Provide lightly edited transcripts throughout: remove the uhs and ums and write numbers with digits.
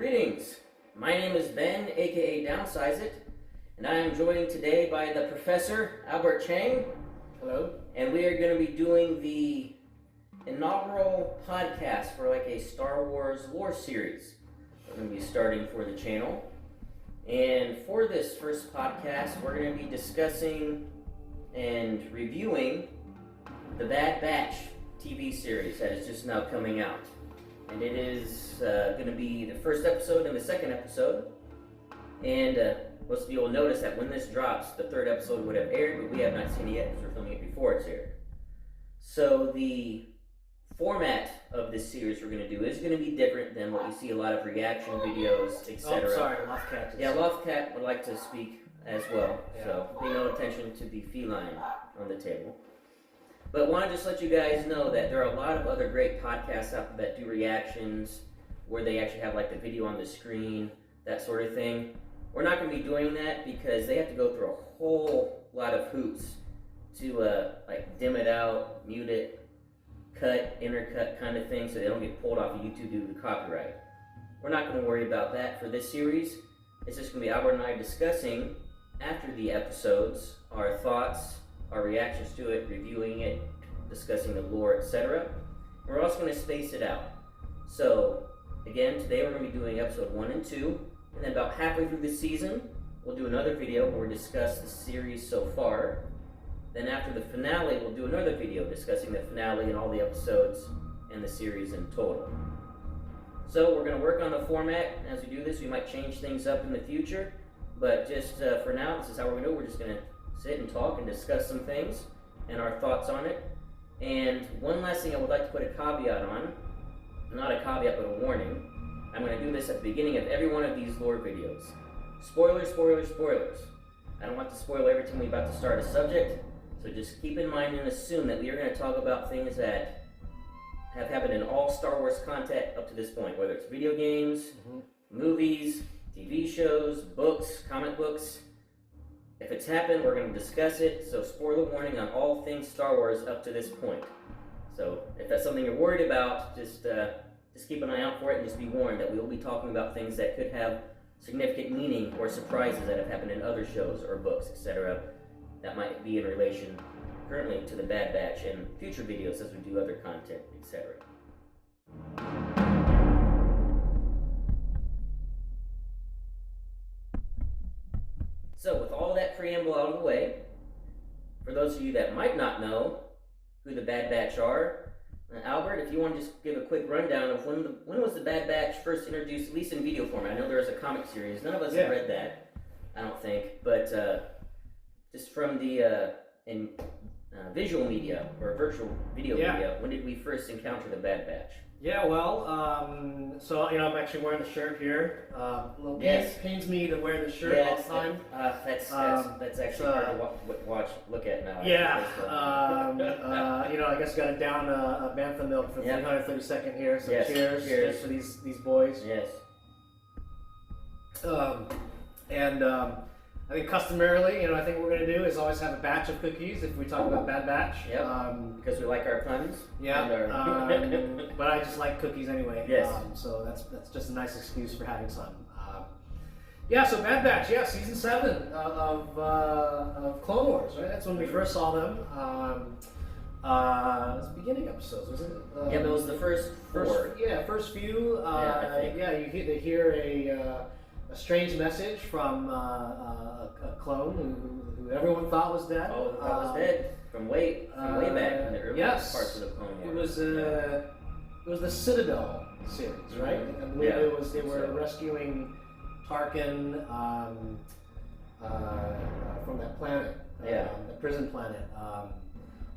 Greetings, my name is Ben, aka Downsize It, and I am joined today by the Professor, Albert Cheng. Hello. And we are going to be doing the inaugural podcast for like a Star Wars lore series. We're going to be starting for the channel. And for this first podcast, we're going to be discussing and reviewing the Bad Batch TV series that is just now coming out. And it is going to be the first episode and the second episode. And most of you will notice that when this drops, the third episode would have aired, but we have not seen it yet because we're filming it before it's aired. So the format of this series we're going to do is going to be different than what you see a lot of reaction videos, etc. Oh, sorry, Loftcat. Yeah, Loftcat would like to speak as well, so pay no attention to the feline on the table. But I want to just let you guys know that there are a lot of other great podcasts out there that do reactions, where they actually have like the video on the screen, that sort of thing. We're not going to be doing that because they have to go through a whole lot of hoops to like dim it out, mute it, cut, intercut kind of thing, so they don't get pulled off of YouTube due to copyright. We're not going to worry about that for this series. It's just going to be Albert and I discussing, after the episodes, our thoughts, our reactions to it, reviewing it, discussing the lore, etc. We're also going to space it out. So, again, today we're going to be doing episode 1 and 2, and then about halfway through the season, we'll do another video where we discuss the series so far. Then after the finale, we'll do another video discussing the finale and all the episodes and the series in total. So we're going to work on the format. As we do this, we might change things up in the future, but just for now, this is how we're going to do it. We're just going to sit and talk and discuss some things and our thoughts on it. And one last thing I would like to put a caveat on, not a caveat but a warning. I'm going to do this at the beginning of every one of these lore videos. Spoilers, spoilers, spoilers. I don't want to spoil every time we're about to start a subject, so just keep in mind and assume that we are going to talk about things that have happened in all Star Wars content up to this point, whether it's video games, movies, TV shows, books, comic books. If it's happened, we're going to discuss it, so spoiler warning on all things Star Wars up to this point. So if that's something you're worried about, just keep an eye out for it and just be warned that we will be talking about things that could have significant meaning or surprises that have happened in other shows or books, etc. that might be in relation currently to the Bad Batch and future videos as we do other content, etc. So with all that preamble out of the way, for those of you that might not know who the Bad Batch are, Albert, if you want to just give a quick rundown of when was the Bad Batch first introduced, at least in video format. I know there was a comic series. None of us have read that, I don't think, but just from the visual media or virtual video media, when did we first encounter the Bad Batch? Yeah, well, so, you know, I'm actually wearing the shirt here. Pains me to wear the shirt all the time. That's actually hard to look at now. You know, I guess got to down a Bantha milk for 332nd here, so cheers to these boys. Yes. I think customarily, you know, I think what we're going to do is always have a batch of cookies if we talk about Bad Batch. Yep. Because we like our puns. Yeah. But I just like cookies anyway. Yes. So that's just a nice excuse for having some. So Bad Batch, season 7 of Clone Wars, right? That's when we first saw them. It was the beginning episodes, wasn't it? But it was the first four. First few. They hear a strange message from a clone who everyone thought was dead. Oh, that was dead from way back in the early parts of the Clone Wars. It was the Citadel series, right? I believe they were rescuing Tarkin from that planet, the prison planet.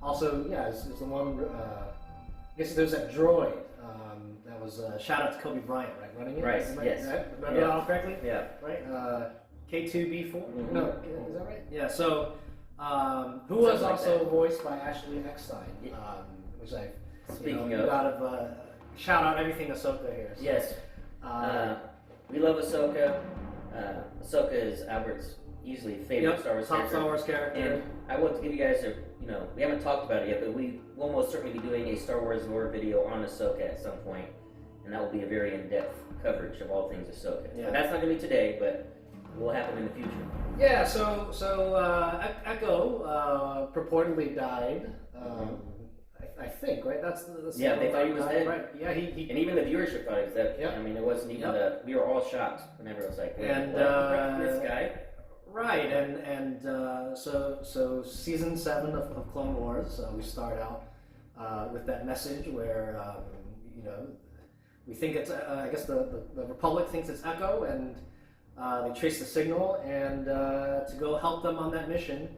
It's the one. I guess there's that droid. That was shout out to Kobe Bryant, right? Running it. Right. Yes. Remember that all correctly? Yeah. Right. K2B4. Mm-hmm. No, is that right? Yeah. So, who was also voiced by Ashley Eckstein, which I shout out everything Ahsoka here. So. Yes. We love Ahsoka. Ahsoka is Albert's easily favorite Star Wars character. Top Star Wars character. And I want to give you guys we haven't talked about it yet, but we will most certainly be doing a Star Wars lore video on Ahsoka at some point. and that will be a very in-depth coverage of all things Ahsoka. Yeah. But that's not going to be today, but it will happen in the future. Yeah, so Echo purportedly died. I think, right? That's yeah, they thought he was dead. Right? Yeah, he and even the viewership thought he was dead. Yep. I mean, it wasn't even we were all shocked whenever it was like, and this guy. Right, and so season 7 of Clone Wars, we start out with that message where we think it's I guess the Republic thinks it's Echo, and they trace the signal, and to go help them on that mission,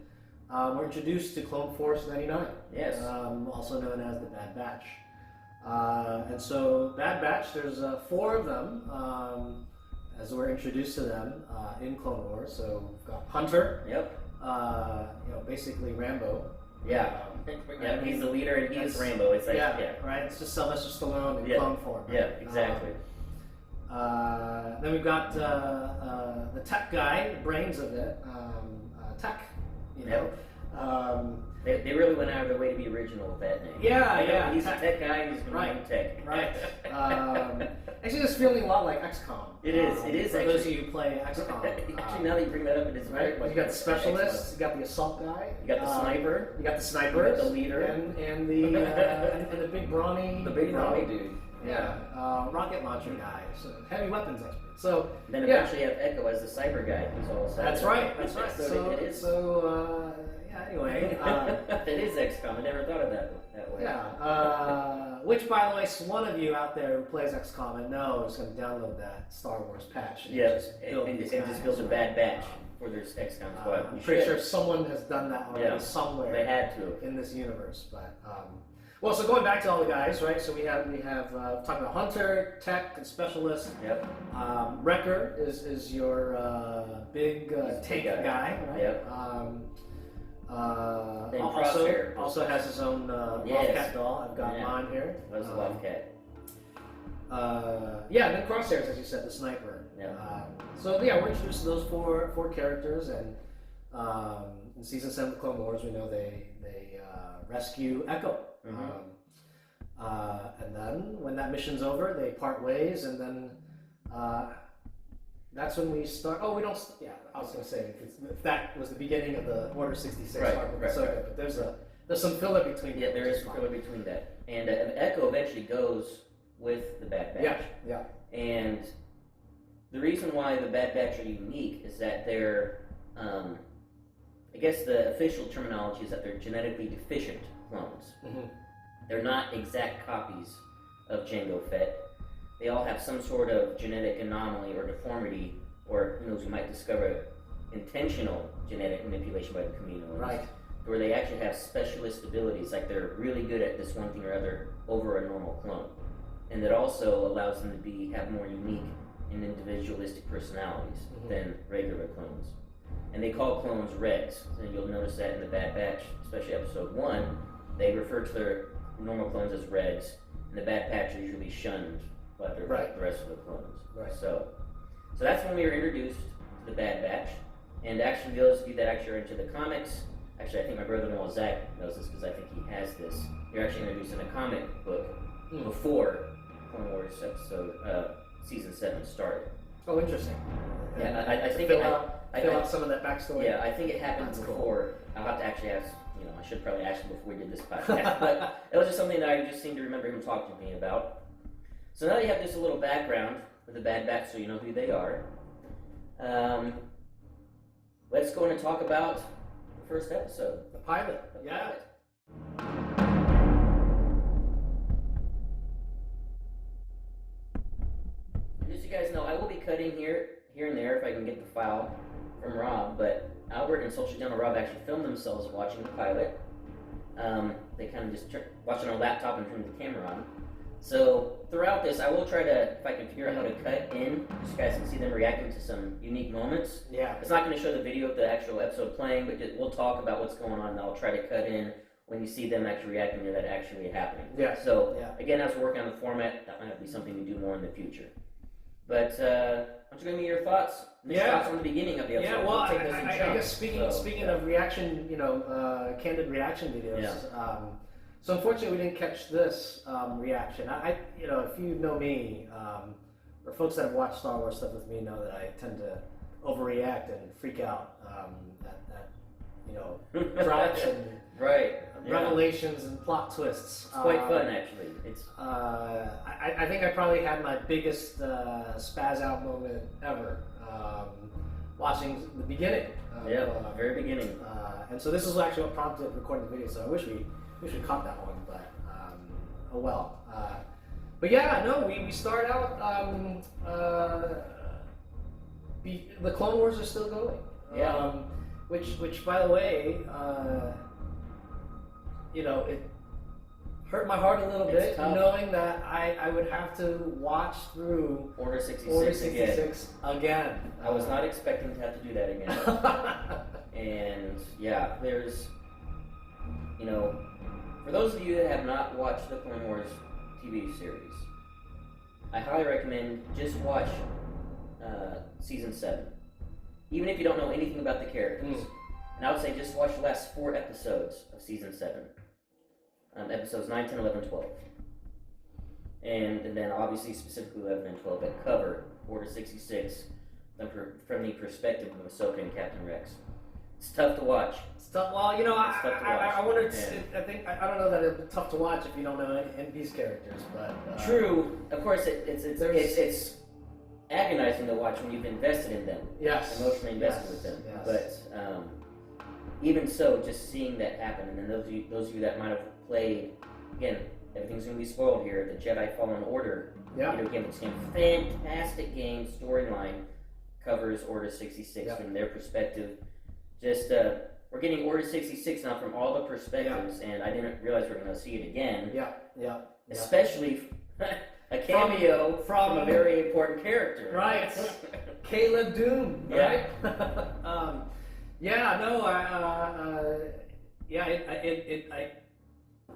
we're introduced to Clone Force 99. Yes. Also known as the Bad Batch. And so Bad Batch, there's 4 of them. As we're introduced to them in Clone Wars, so we've got Hunter. Yep. Basically Rambo. Yeah. Yeah, he's the leader and he's Rambo. It's like right. It's just Sylvester Stallone in clone form. Right? Yeah, exactly. Then we've got the tech guy, the brains of it, Tech. They really went out of their way to be original with that name. Yeah. He's a tech guy. He's going to be tech. Right. Actually, it's feeling a lot like XCOM. It is. It is. For actually, those of you who play XCOM. Actually, now that you bring that up, it is right. Like you got the specialist. You got the assault guy. You got the sniper. You got the sniper. You got the leader. And the big brawny. The big brawny dude. Yeah. Rocket launcher guy. So heavy weapons expert. So then eventually you have Echo as the cyber guy who's all cyber. That's right. So it is. Anyway, it is XCOM. I never thought of that way. Yeah. Which, by the way, one of you out there who plays XCOM and knows is going to download that Star Wars patch. And just build a Bad Batch for their XCOM squad. I'm pretty sure someone has done that already somewhere. They had to in this universe, but. Well, so going back to all the guys, right? So we have talking about Hunter, Tech, and Specialist. Yep. Wrecker is your big tank guy, right? Yep. Also has his own Wildcat doll. I've got mine here. That's a Wildcat. And then Crosshairs, as you said, the sniper. Yeah. We're introduced to those four characters, and in season 7 of Clone Wars, we know they rescue Echo. Mm-hmm. And then when that mission's over, they part ways, and then that's when we start. Oh, we don't. Yeah, I was going to say if that was the beginning of the Order 66 arc with Ahsoka, but there's some filler between. Yeah, there is filler between that, and Echo eventually goes with the Bad Batch. Yeah. And the reason why the Bad Batch are unique is that they're, I guess the official terminology is that they're genetically deficient clones. Mm-hmm. They're not exact copies of Jango Fett. They all have some sort of genetic anomaly or deformity, or who knows, we might discover intentional genetic manipulation by the Kaminoans. Right. Where they actually have specialist abilities, like they're really good at this one thing or other over a normal clone. And that also allows them to have more unique and individualistic personalities than regular clones. And they call clones Regs. And you'll notice that in the Bad Batch, especially episode 1, they refer to their normal clones as Regs, and the Bad Batch are usually shunned by the rest of the clones. Right. So that's when we were introduced to the Bad Batch. And actually, those of you that actually are into the comics, actually I think my brother-in-law Zach knows this because I think he has this. You're actually introduced in a comic book before Clone Wars season 7 started. Oh, interesting. Yeah, I think fill out some of that backstory. Yeah, I think it happened before. I'll have to actually ask. I should probably ask him before we did this podcast. But it was just something that I just seem to remember him talking to me about. So now you have just a little background with the Bad Batch, so you know who they are. Let's go in and talk about the first episode, the pilot. Pilot. Just so you guys know, I will be cutting here and there if I can get the file from Rob, but Albert and Social Channel Rob actually filmed themselves watching the pilot. They kind of just watch on a laptop and turn the camera on. So throughout this, I will try to, if I can figure out how to cut in, so you guys can see them reacting to some unique moments. Yeah. It's not going to show the video of the actual episode playing, but we'll talk about what's going on, and I'll try to cut in when you see them actually reacting to that actually happening. Yeah. So again, as we're working on the format, that might be something we do more in the future. But why don't you give me your thoughts? Thoughts on the beginning of the episode. Yeah, well, I guess speaking of reaction, candid reaction videos. So unfortunately, we didn't catch this reaction. You know, if you know me, or folks that have watched Star Wars stuff with me know that I tend to overreact and freak out at you know, drops and right. revelations and plot twists. It's quite fun, actually. It's. I think I probably had my biggest spaz out moment ever watching the beginning. Very beginning. And so this is actually what prompted recording the video. So I wish we caught that one, but oh well. But yeah, no, we start out. The Clone Wars are still going. Yeah. Which by the way, you know, it hurt my heart a little bit knowing that I would have to watch through Order 66 again. I was not expecting to have to do that again. And yeah, there's, you know, for those of you that have not watched the Clone Wars TV series, I highly recommend just watch season 7. Even if you don't know anything about the characters. And I would say just watch the last 4 episodes of season 7. Episodes 9, 10, 11, 12. And then obviously specifically 11 and 12 that cover Order 66 from the perspective of Ahsoka and Captain Rex. It's tough to watch. It's tough. Well, you know, I wonder. Yeah. I don't know that it's tough to watch if you don't know any of these characters, but true. Of course, it's agonizing to watch when you've invested in them. Yes. Emotionally invested with them. Yes. But even so, just seeing that happen, and then those of you that might have played, again, everything's going to be spoiled here. The Jedi Fallen Order video game, it's a fantastic game. Storyline covers Order 66 from their perspective. Just we're getting Order 66 now from all the perspectives, and I didn't realize we were going to see it again. Especially a cameo from a very important character. Right. Caleb Doom. Right.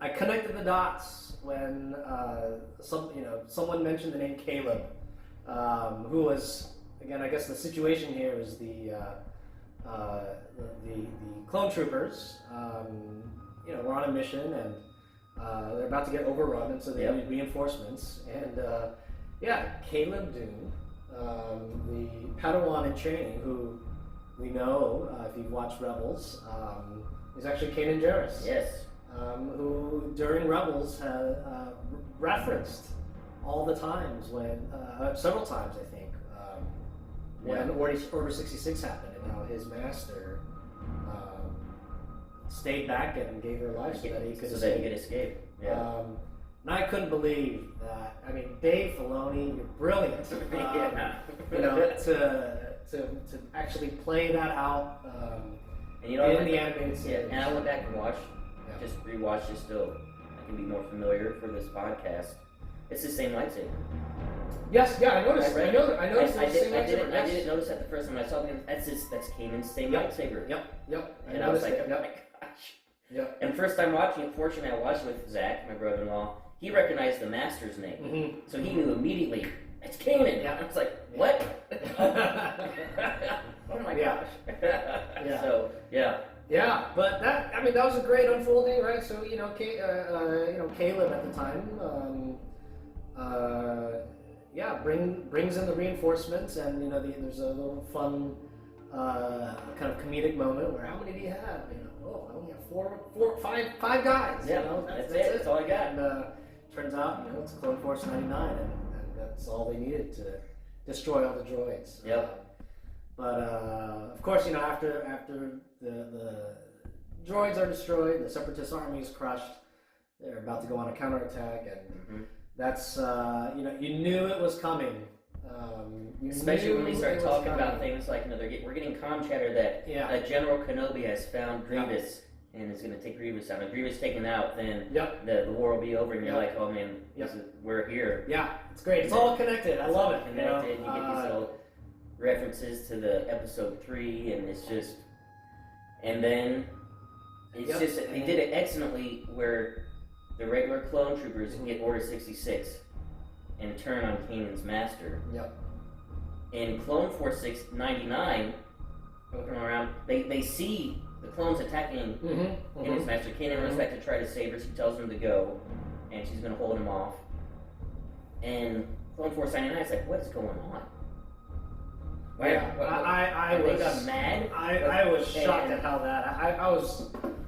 I connected the dots when someone mentioned the name Caleb, who was, again, I guess the situation here is the clone troopers, were on a mission and they're about to get overrun, and so they need reinforcements. And Caleb Doom, the Padawan in training, who we know, if you've watched Rebels, is actually Kanan Jarrus. Yes. Who during Rebels had referenced all the times when, several times I think, when Order 66 happened, and how his master stayed back and gave her life so that he could escape. Yeah. And I couldn't believe that. I mean, Dave Filoni, you're brilliant. To actually play that out and you know, in the animated series. And I went back and watched, just rewatched it still. I can be more familiar for this podcast. It's the same lightsaber. Yes, I noticed. I noticed. I didn't notice that the first time I saw it. That's Kanan's same lightsaber. Yep. And I was like, oh my gosh. Yep. And first time watching it, fortunately, I watched it with Zach, my brother-in-law. He recognized the master's name, so he knew immediately. It's Kanan. Yeah. I was like, what? Oh my gosh. So Yeah, but that was a great unfolding, right? So Caleb at the time, brings in the reinforcements, and there's a little fun kind of comedic moment where how many do you have? I only have five guys. Yeah, that's it. That's all I got. And turns out, it's Clone Force 99, and that's all they needed to destroy all the droids. Yep. But of course, after the droids are destroyed, the Separatist army is crushed. They're about to go on a counterattack, and that's you knew it was coming. Especially when they start talking about things like we're getting comm chatter that General Kenobi has found Grievous and is going to take Grievous out. If Grievous taken out, then the war will be over, and you're like, oh man, we're here. Yeah, it's great. It's all connected. I love it. Connected. You get these little references to the episode 3, and it's just, and then it's just they did it excellently where the regular clone troopers get Order 66 and turn on Kanan's master. Yep. In Clone Force 99, looking around, they see the clone's attacking Kanan's master. Kanan runs back to try to save her. She tells him to go, and she's gonna hold him off. And Clone Force 99 is like, what is going on? I got mad. I was shocked at how that. I've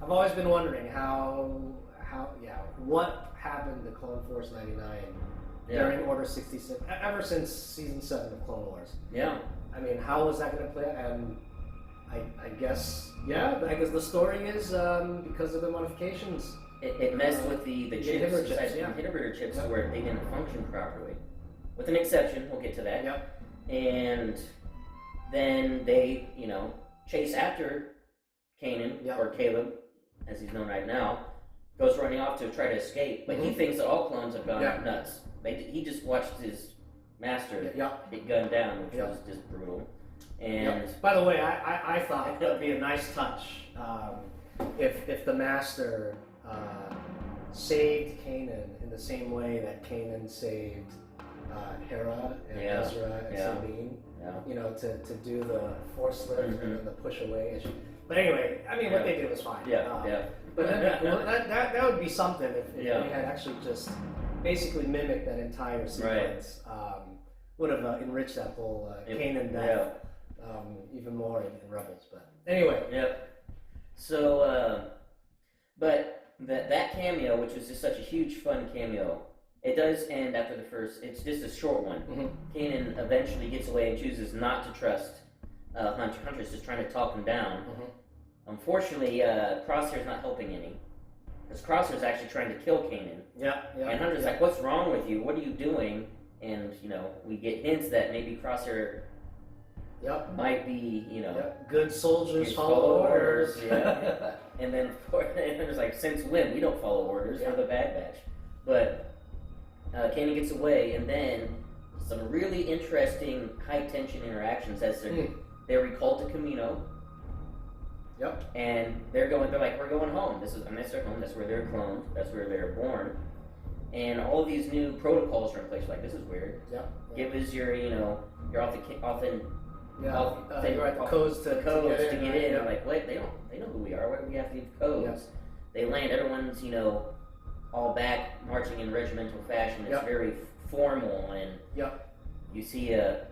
always been wondering what happened to Clone Force 99 during Order 66 ever since season 7 of Clone Wars. Yeah. I mean, how was that going to play? And I guess the story is because of the modifications. It messed with the chips, inhibitor chips, where they didn't function properly. With an exception, we'll get to that. Yep. And then they, chase after Kanan, or Caleb, as he's known right now, goes running off to try to escape. But he thinks that all clones have gone nuts. He just watched his master get gunned down, which was just brutal. And by the way, I thought it would be a nice touch if the master saved Kanan in the same way that Kanan saved Hera and Ezra and Sabine. To do the force lift and then the push away. But anyway, I mean, what they did was fine. But that would be something if they had actually just basically mimicked that entire sequence. Would have enriched that whole Kanan death even more in Rebels. But anyway. So, but that cameo, which was just such a huge fun cameo, it does end after the first. It's just a short one. Kanan eventually gets away and chooses not to trust Hunter. Hunter's just trying to talk him down. Unfortunately, Crosshair's not helping any, because Crosshair's actually trying to kill Kanan. And Hunter's like, "What's wrong with you? What are you doing?" And we get hints that maybe Crosshair might be, good soldiers follow orders. And then Hunter's like, "Since when? We don't follow orders. We're the Bad Batch." But Kanan gets away, and then some really interesting high-tension interactions as they're recalled to Kamino. And they're like, "We're going home. This is their home. That's where they're cloned. That's where they're born." And all of these new protocols are in place. Like, this is weird. Give us your, your you're at the codes to get in. I'm like, what? They know who we are. Why do we have these codes? They land. Everyone's, all back marching in regimental fashion. It's very formal, and you see a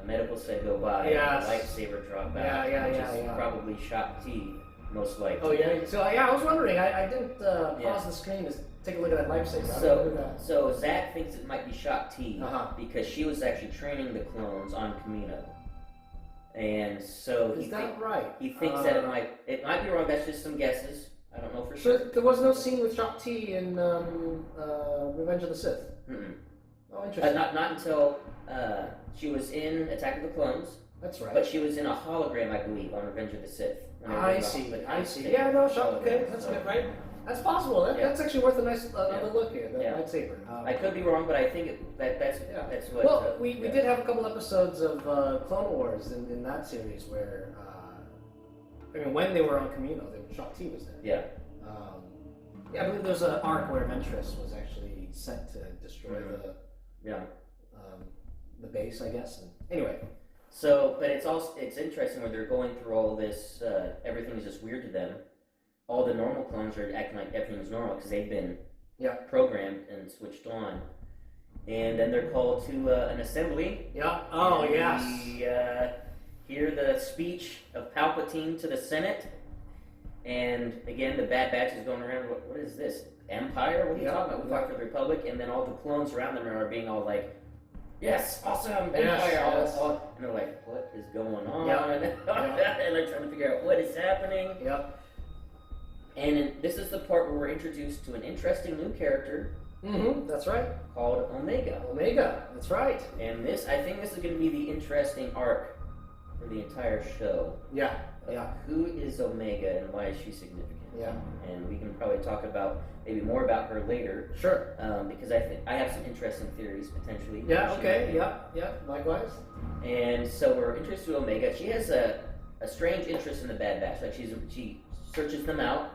medical set go by, and a lightsaber drop out, which is probably Shock T, most likely. So I was wondering. I didn't pause the screen to take a look at that lightsaber. So Zach thinks it might be Shock T because she was actually training the clones on Kamino. And so is that right? He thinks that it might be wrong. That's just some guesses. I don't know for sure. So there was no scene with Shock T in Revenge of the Sith. Oh, interesting. Not until she was in Attack of the Clones. That's right. But she was in a hologram, I believe, on Revenge of the Sith. I see. Yeah, no, Shock. Okay, that's good, right? That's possible. That's actually worth a nice another look here. The lightsaber. I could be wrong, but I think that's what. Well, we did have a couple episodes of Clone Wars in that series where, when they were on Kamino, Shock T was there. I believe there's an arc where Ventress was actually sent to destroy the base, I guess. And anyway. So, but it's interesting where they're going through all this. Everything is just weird to them. All the normal clones are acting like everything's normal because they've been programmed and switched on. And then they're called to an assembly. Oh, yes. We hear the speech of Palpatine to the Senate. And again, the Bad Batch is going around, what is this? Empire? What are you talking about? We fight for the Republic. And then all the clones around them are being all like, yes, awesome, Empire. And they're like, what is going on? And they're trying to figure out what is happening. And this is the part where we're introduced to an interesting new character. That's right. Called Omega. That's right. And I think this is going to be the interesting arc for the entire show. Who is Omega and why is she significant? And we can probably talk about maybe more about her later. Sure. Because I have some interesting theories potentially. Likewise. And so we're introduced to Omega. She has a strange interest in the Bad Batch. Like she searches them out,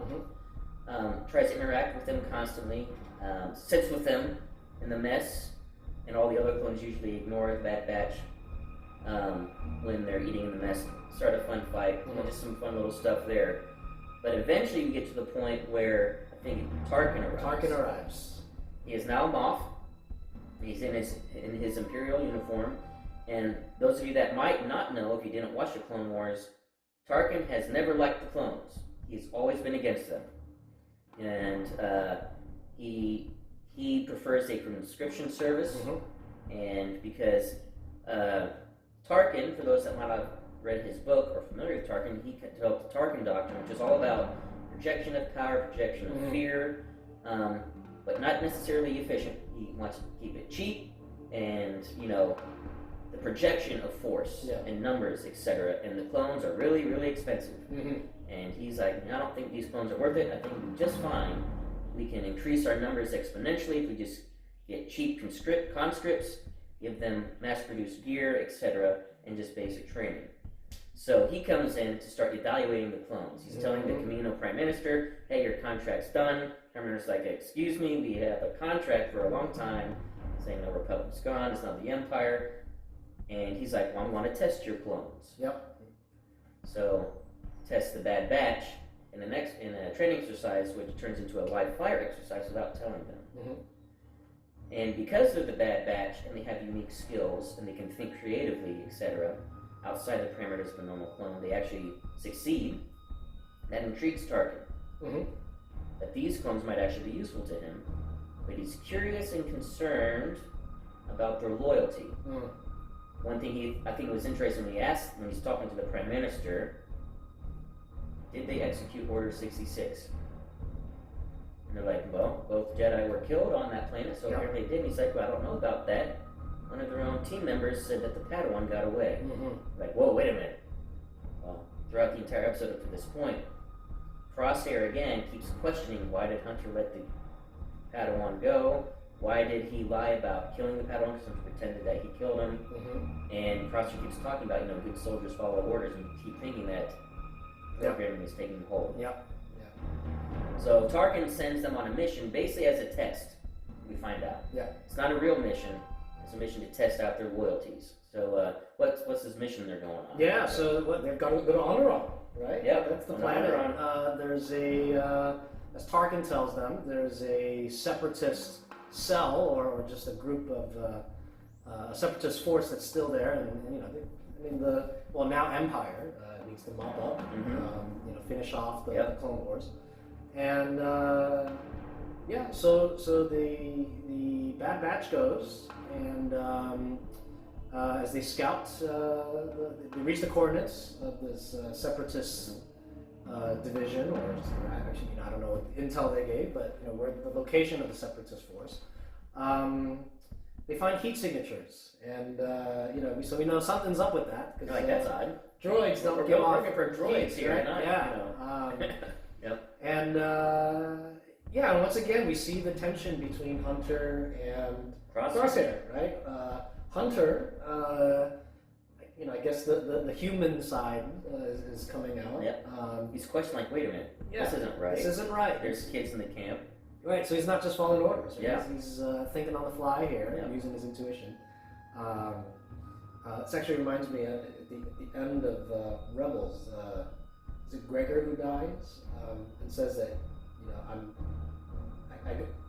tries to interact with them constantly, sits with them in the mess, and all the other clones usually ignore the Bad Batch when they're eating in the mess. Start a fun fight, just some fun little stuff there. But eventually we get to the point where I think Tarkin arrives. Tarkin arrives. He is now Moff. He's in his Imperial uniform. And those of you that might not know, if you didn't watch the Clone Wars, Tarkin has never liked the clones. He's always been against them. And he prefers a conscription service. And because Tarkin, for those that might have read his book or familiar with Tarkin, he developed the Tarkin Doctrine, which is all about projection of power, projection of fear, but not necessarily efficient. He wants to keep it cheap and, the projection of force and numbers, etc. And the clones are really, really expensive. And he's like, I don't think these clones are worth it. I think we'll be just fine. We can increase our numbers exponentially if we just get cheap conscripts, give them mass-produced gear, etc., and just basic training. So he comes in to start evaluating the clones. He's telling the Camino Prime Minister, hey, your contract's done. Prime Minister's like, excuse me, we have a contract for a long time saying the Republic's gone, it's not the Empire. And he's like, well, I want to test your clones. So, test the Bad Batch in a training exercise, which turns into a live fire exercise without telling them. And because they're the Bad Batch and they have unique skills and they can think creatively, etc., outside the parameters of a normal clone, they actually succeed. That intrigues Tarkin. That these clones might actually be useful to him, but he's curious and concerned about their loyalty. One thing I think was interesting when he's talking to the Prime Minister, did they execute Order 66? And they're like, well, both Jedi were killed on that planet, so apparently they did. And he's like, well, I don't know about that. One of their own team members said that the Padawan got away. Like, whoa, wait a minute. Well, throughout the entire episode up to this point, Crosshair again keeps questioning, why did Hunter let the Padawan go? Why did he lie about killing the Padawan? Because he pretended that he killed him. And Crosshair keeps talking about, good soldiers follow orders, and you keep thinking that programming is taking hold. So Tarkin sends them on a mission, basically as a test. We find out. It's not a real mission. It's a mission to test out their loyalties. So what's this mission they're going on? So they've got to go to Onderon, right? That's the plan. There's as Tarkin tells them, there's a separatist cell or just a group of a separatist force that's still there, and now Empire needs to mop up, finish off the Clone Wars, and so the Bad Batch goes, and as they scout, they reach the coordinates of this separatist division, or actually, I don't know what intel they gave, but where the location of the separatist force. They find heat signatures, and so we know something's up with that. Like that's odd. Droids don't give off for droids here, right? And once again we see the tension between Hunter and Crosshair, right? Hunter, I guess the human side is coming out. He's questioning, like, wait a minute, this isn't right. This isn't right. There's kids in the camp. Right, so he's not just following orders. Right? He's thinking on the fly here, using his intuition. This actually reminds me at the end of Rebels. Is it Gregor who dies and says that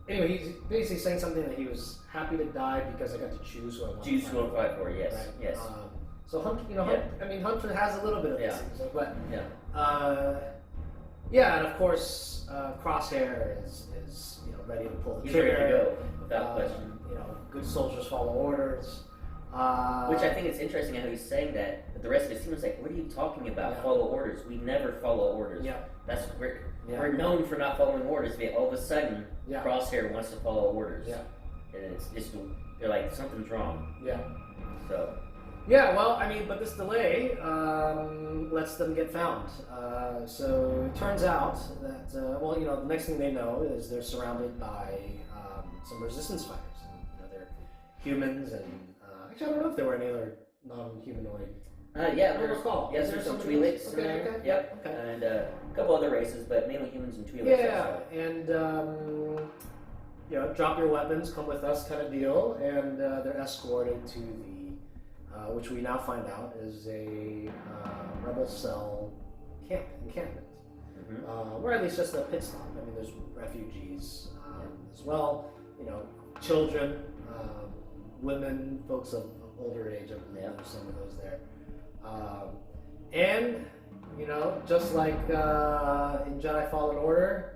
anyway, he's basically saying something that he was happy to die because I got to choose who I want. Choose who I fight for. Yes, right? yes. So Hunter, Hunter has a little bit of this, but and of course Crosshair is ready to pull the trigger. He's ready to go without question. Good soldiers follow orders. Which I think it's interesting how he's saying that, but the rest of it seems like, what are you talking about? Follow orders. We never follow orders. That's we're known for not following orders. But all of a sudden, Crosshair wants to follow orders. And it's just, they're like, something's wrong. So. But this delay lets them get found. So it turns out that, the next thing they know is they're surrounded by some resistance fighters. And, they're humans, and actually, I don't know if there were any other non-humanoid. There's some Twi'leks in there. Okay. And a couple other races, but mainly humans and Twi'leks. And drop your weapons, come with us, kind of deal. And they're escorted to the, which we now find out is a rebel cell encampment. or at least just a pit stop. I mean, there's refugees as well, children, women, folks of older age, I believe there's some of those there. And, just like in Jedi Fallen Order,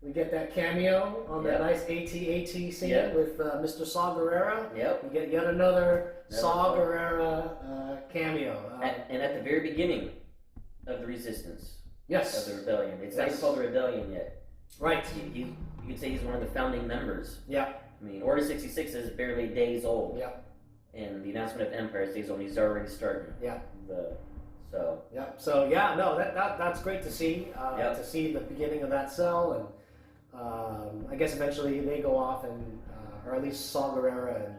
we get that cameo on that nice AT-AT scene with Mr. Saw Gerrera. We get yet another Saw Gerrera cameo. And at the very beginning of the Resistance. Yes. Of the Rebellion. It's not even called the Rebellion yet. Right. You could say he's one of the founding members. Yeah. I mean, Order 66 is barely days old. Yeah. And the announcement of Empire is days old. He's already starting. Yeah. That's great to see. To see the beginning of that cell, and I guess eventually they go off and, or at least Saw Gerrera and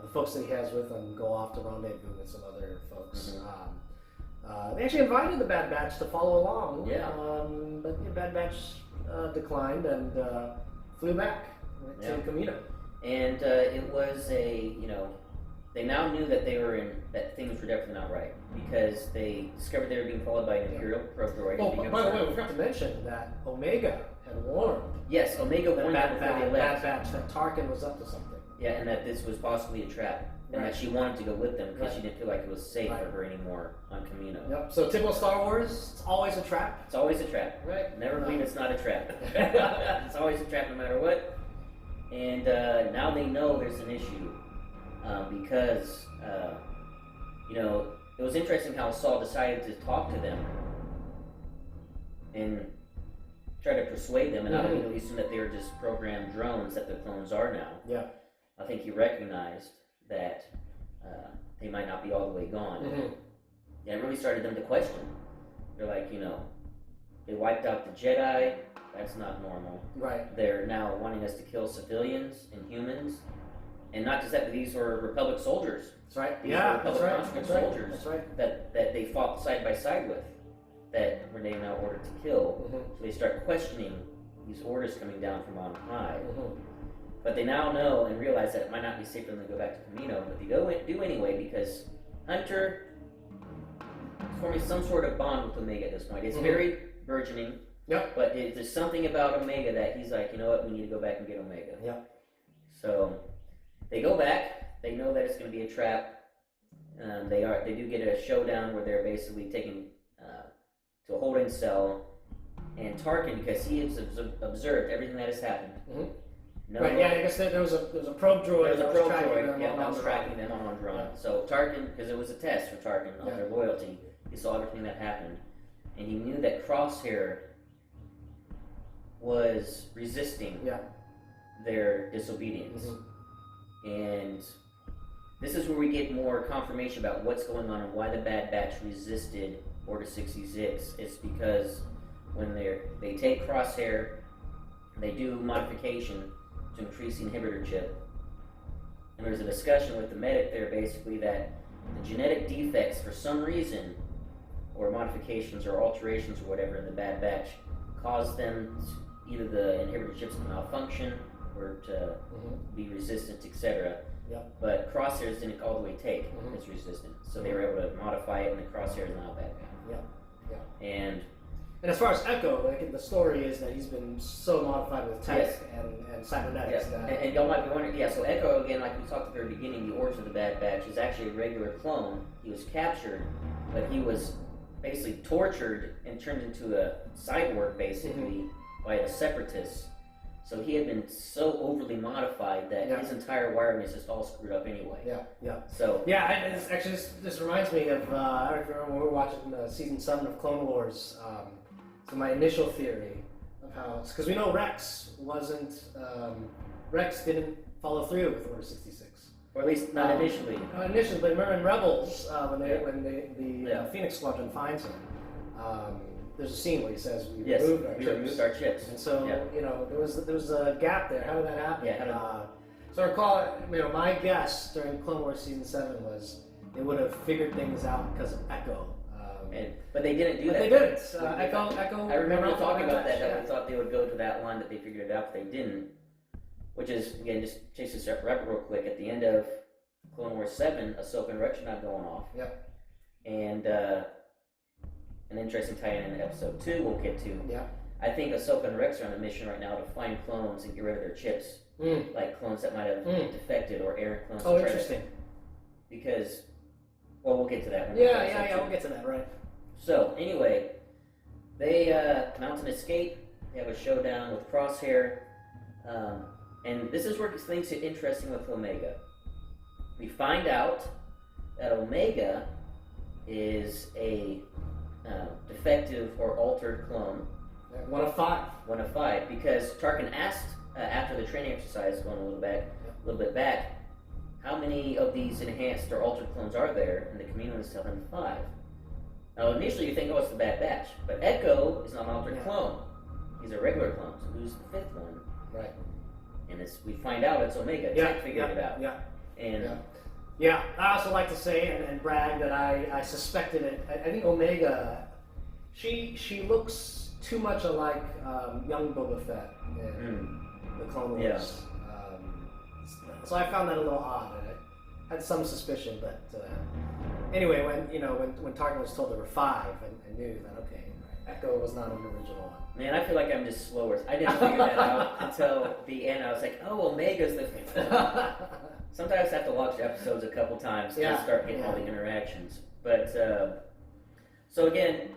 the folks that he has with him go off to rendezvous with some other folks. They actually invited the Bad Batch to follow along. But the Bad Batch declined and flew back to Kamino. And it was they now knew that that things were definitely not right because they discovered they were being followed by an Imperial probe droid. Oh, by the way, we forgot to mention that Omega had warned. Yes, Omega warned them before they left. Bad Batch that Tarkin was up to something. Yeah, and that this was possibly a trap. And that she wanted to go with them because she didn't feel like it was safe for her anymore on Kamino. Yep. So typical Star Wars, it's always a trap. It's always a trap. Right. Never believe it's not a trap. It's always a trap no matter what. And now they know there's an issue because it was interesting how Saul decided to talk to them and try to persuade them, and not immediately assume that they were just programmed drones that the clones are now. Yeah. I think he recognized that they might not be all the way gone. And it really started them to question. They're like, they wiped out the Jedi. That's not normal. Right. They're now wanting us to kill civilians and humans. And not just that, but these were Republic soldiers. That's right. These were Republic soldiers that they fought side by side with, that were they now ordered to kill. So they start questioning these orders coming down from on high. But they now know and realize that it might not be safe for them to go back to Kamino, but they do anyway because Hunter is forming some sort of bond with Omega at this point. It's very burgeoning. Yep. But there's something about Omega that he's like, you know what, we need to go back and get Omega. Yep. So they go back. They know that it's going to be a trap. They do get a showdown where they're basically taken to a holding cell, and Tarkin, because he has observed everything that has happened. Right. Yeah. I guess there was a probe droid. There was a probe droid. That was tracking them on drone. Yeah. So Tarkin, because it was a test for Tarkin on their loyalty, he saw everything that happened, and he knew that Crosshair was resisting their disobedience. And this is where we get more confirmation about what's going on and why the Bad Batch resisted Order 66. It's because when they take Crosshair, they do modification to increase the inhibitor chip. And there's a discussion with the medic there basically that the genetic defects for some reason, or modifications or alterations or whatever in the Bad Batch, cause them to, either the inhibitor chips to malfunction or to be resistant, etc. But Crosshairs didn't all the way take its resistance, so they were able to modify it, and the Crosshair is now a bad guy. And as far as Echo, the story is that he's been so modified with tech and cybernetics. And y'all might be wondering, so Echo, again, like we talked at the very beginning, the origin of the Bad Batch is actually a regular clone. He was captured, but he was basically tortured and turned into a cyborg, basically, by a separatist. So he had been so overly modified that his entire wiring is just all screwed up anyway. So this reminds me of I don't know if you remember when we were watching season 7 of Clone Wars. So my initial theory of how, because we know Rex didn't follow through with Order 66, or at least not initially. Initially, but remember in Rebels when the Phoenix Squadron finds him. There's a scene where he says we removed our chips, and so there was a gap there. How did that happen? So I recall, my guess during Clone Wars season 7 was they would have figured things out because of Echo. But they didn't do that. They didn't. Echo. I remember talking about that. That we thought they would go to that line, that they figured it out, but they didn't. Which is, again, just chase this up real quick. At the end of Clone Wars 7, Ahsoka and Rex are not going off. Yep. And an interesting tie-in in episode 2 we'll get to. Yeah. I think Ahsoka and Rex are on a mission right now to find clones and get rid of their chips. Like clones that might have defected or errant clones. Oh, interesting. Because, well, we'll get to that. Yeah, we'll get to that, right. So, anyway, they mount an escape. They have a showdown with Crosshair. And this is where things get interesting with Omega. We find out that Omega is a defective or altered clone. One of five. One of five, because Tarkin asked after the training exercise, going a little bit back, how many of these enhanced or altered clones are there? And the Kaminoans tell him 5. Now, initially you think, oh, it's the Bad Batch, but Echo is not an altered clone. He's a regular clone. So who's the 5th one? Right. And we find out it's Omega. Cheng figured it out. Yeah. And yeah, I also like to say and brag that I suspected it. I think Omega, she looks too much alike young Boba Fett in the Clone Wars. Yeah. So I found that a little odd. I had some suspicion, but anyway, when Tarkin was told there were 5, I knew that Echo was not an original one. Man, I feel like I'm just slower. I didn't figure that out until the end. I was like, oh, Omega's the 5th one. Sometimes I have to watch episodes a couple times to start getting all the interactions. But so again,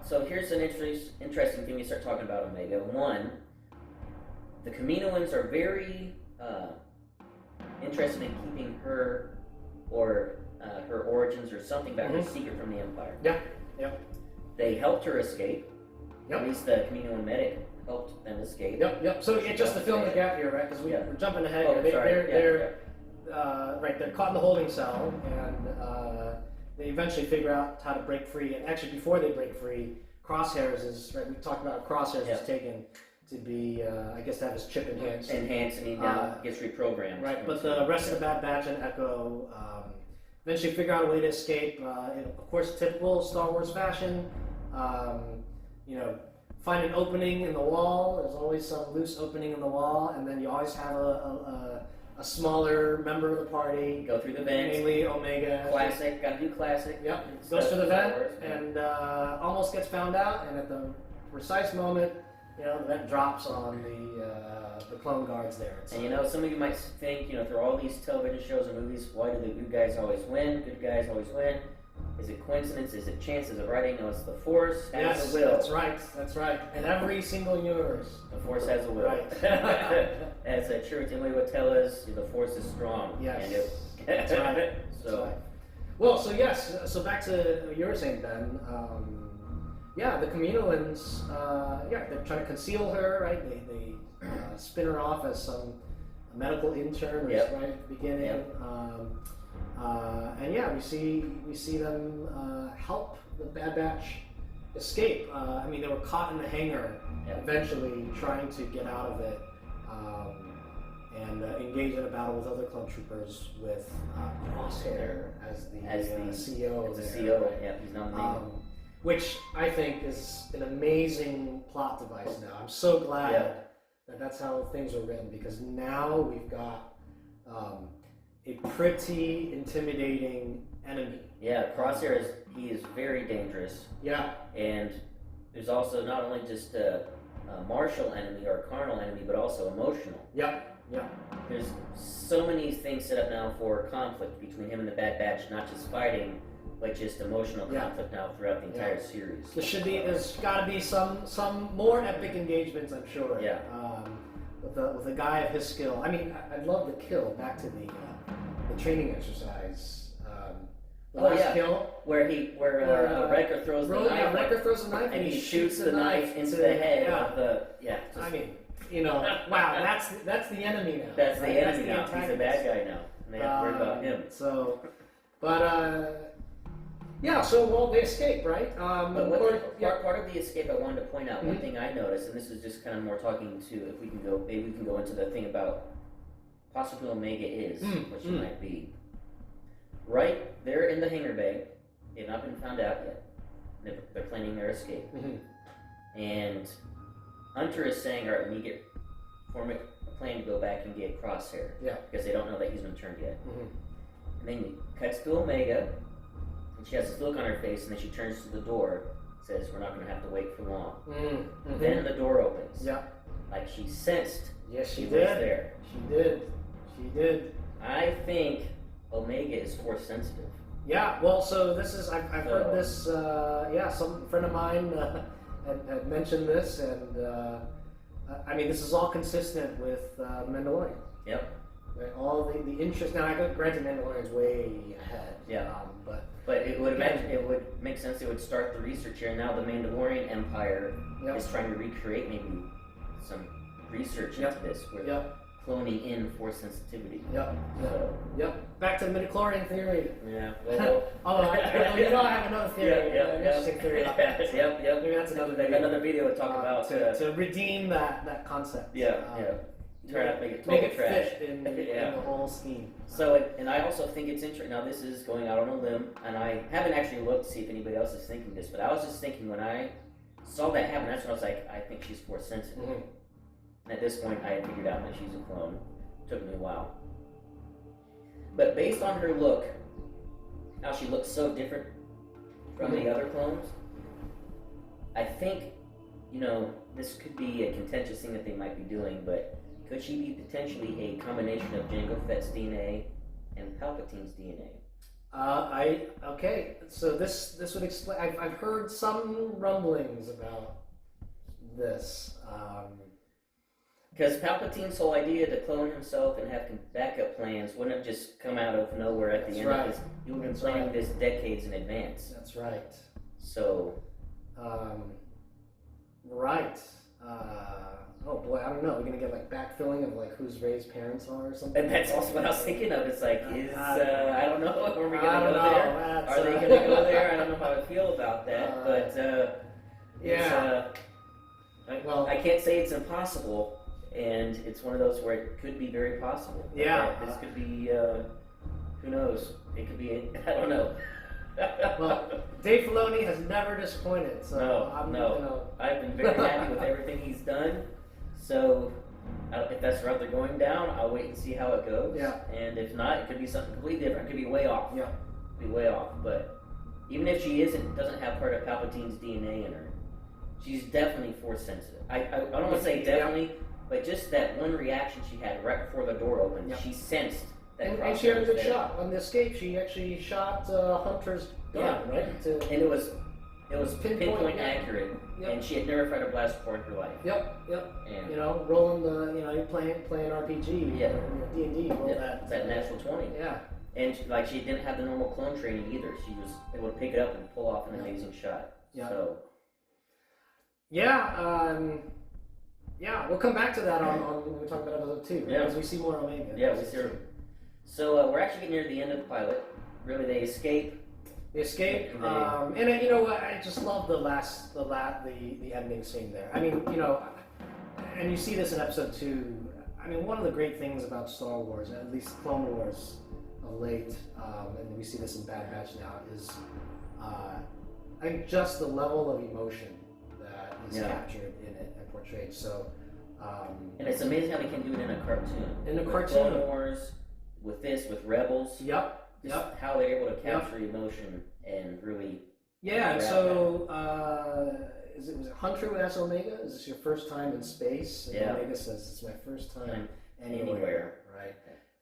so here's an interesting thing we start talking about Omega. One, the Kaminoans are very interested in keeping her or her origins or something back a secret from the Empire. Yeah. They helped her escape. At least the Kaminoan medic helped them escape. Yep. So just to fill in the gap here, right? Because we're jumping ahead here. They're caught in the holding cell, and they eventually figure out how to break free. And actually, before they break free, Crosshairs is right. We talked about Crosshairs is taken to be, I guess, to have his chip enhanced. And he now gets reprogrammed. Right, but the rest of the Bad Batch and Echo eventually figure out a way to escape. Of course, typical Star Wars fashion. Find an opening in the wall. There's always some loose opening in the wall, and then you always have a smaller member of the party. Go through the vent. Mainly Omega. Classic. Gotta do classic. Yep. Goes to the vent and almost gets found out, and at the precise moment, the vent drops on the clone guards there. And some of you might think, through all these television shows and movies, why do the good guys always win? Good guys always win. Is it coincidence? Is it chance? Is it writing? No, it's the Force has a will. That's right. In every single universe. The Force has a will. Right. As a true Timothy would tell us, the Force is strong. Yes. That's right. So back to what you were saying, Ben. The Kaminoans, they're trying to conceal her, right? They spin her off as some medical intern, right at the beginning. We see them help the Bad Batch escape. They were caught in the hangar, eventually trying to get out of it and engage in a battle with other clone troopers with Crosshair as the CEO. As the CEO, he's nominated. Which I think is an amazing plot device now. I'm so glad that that's how things are written, because now we've got a pretty intimidating enemy. Yeah, Crosshair is very dangerous. Yeah. And there's also not only just a martial enemy or a carnal enemy, but also emotional. Yeah. There's so many things set up now for conflict between him and the Bad Batch, not just fighting, but just emotional conflict now throughout the entire series. There's got to be some more epic engagements, I'm sure. Yeah. With a guy of his skill. I'd love the kill. Back to the training exercise. Kill where Wrecker throws the knife. Wrecker throws the knife and he shoots the knife into the head of the wow, that's the enemy now. That's the enemy now. He's a bad guy now. And they have to worry about him. They escape, right? Part of the escape, I wanted to point out one thing I noticed, and this is just kind of more talking to maybe we can go into the thing about possibly who Omega is, what she might be. Right, they're in the hangar bay. They've not been found out yet. They're planning their escape. And Hunter is saying, all right, we need to form a plan to go back and get Crosshair. Yeah. Because they don't know that he's been turned yet. And then he cuts to Omega, and she has this look on her face, and then she turns to the door, says, we're not going to have to wait for long. Mm-hmm. Then the door opens. Yeah. Like she sensed Yes, she was did. there. She did. She did. I think Omega is force sensitive. Yeah, well, so this is, I've heard this, some friend of mine had mentioned this, and I mean, this is all consistent with Mandalorian. Yep. Right? All the interest, now, granted, Mandalorian's way ahead. Yeah. But it would make sense. It would start the research here. Now the Mandalorian Empire is trying to recreate maybe some research into this, where cloning in force sensitivity. Yep. Back to the midichlorian theory. Yeah. I have another theory. Interesting theory about that. Yep. Maybe that's another video to talk about to redeem that concept. Try not to make it trash. Fit in the whole scheme. So, and I also think it's interesting. Now, this is going out on a limb, and I haven't actually looked to see if anybody else is thinking this, but I was just thinking when I saw that happen, that's when I was like, I think she's force sensitive. Mm-hmm. And at this point, I had figured out that she's a clone. Took me a while. But based on her look, how she looks so different from the other clones, I think, this could be a contentious thing that they might be doing, but could she be potentially a combination of Jango Fett's DNA and Palpatine's DNA? Okay. So this would explain. I've heard some rumblings about this. Because Palpatine's whole idea to clone himself and have backup plans wouldn't have just come out of nowhere at the end of this. He would have been planning this decades in advance. That's right. So. Right. Oh boy, I don't know. We're gonna get like backfilling of like who's Rey's parents are or something. And that's also what I was thinking of. It's like, I don't know. Are we gonna go there? Are they gonna go there? I don't know how I feel about that. But I can't say it's impossible, and it's one of those where it could be very possible. Yeah. This could be. Who knows? It could be. I don't know. Well, Dave Filoni has never disappointed. So I've been very happy with everything he's done. So if that's the route they're going down, I'll wait and see how it goes. Yeah. And if not, it could be something completely different. It could be way off. Yeah. Be way off. But even if she doesn't have part of Palpatine's DNA in her, she's definitely force sensitive. I don't want to say definitely, but just that one reaction she had right before the door opened, she sensed. And she had a good shot on the escape. She actually shot Hunter's gun, right? And it was pinpoint accurate. Yep. And she had never fired a blast before in her life. Yep. And rolling you're playing RPG. Yeah. D&D. Roll that natural 20. Yeah. And she didn't have the normal clone training either. She was able to pick it up and pull off an amazing shot. Yeah. So. We'll come back to that on when we talk about episode 2. Right? Because we see more Omega. Yeah, we see her. So we're actually getting near the end of the pilot. Really, they escape. And I just love the ending scene there. I mean, and you see this in episode 2. I mean, one of the great things about Star Wars, at least Clone Wars of late, and we see this in Bad Batch now, is I think just the level of emotion that is captured in it and portrayed. So, and it's amazing how they can do it in a cartoon. Clone Wars. With Rebels. Yep. How they're able to capture emotion and really. Yeah, and so was it Hunter who asked Omega, "Is this your first time in space?" And Omega says, "It's my first time anywhere." Right.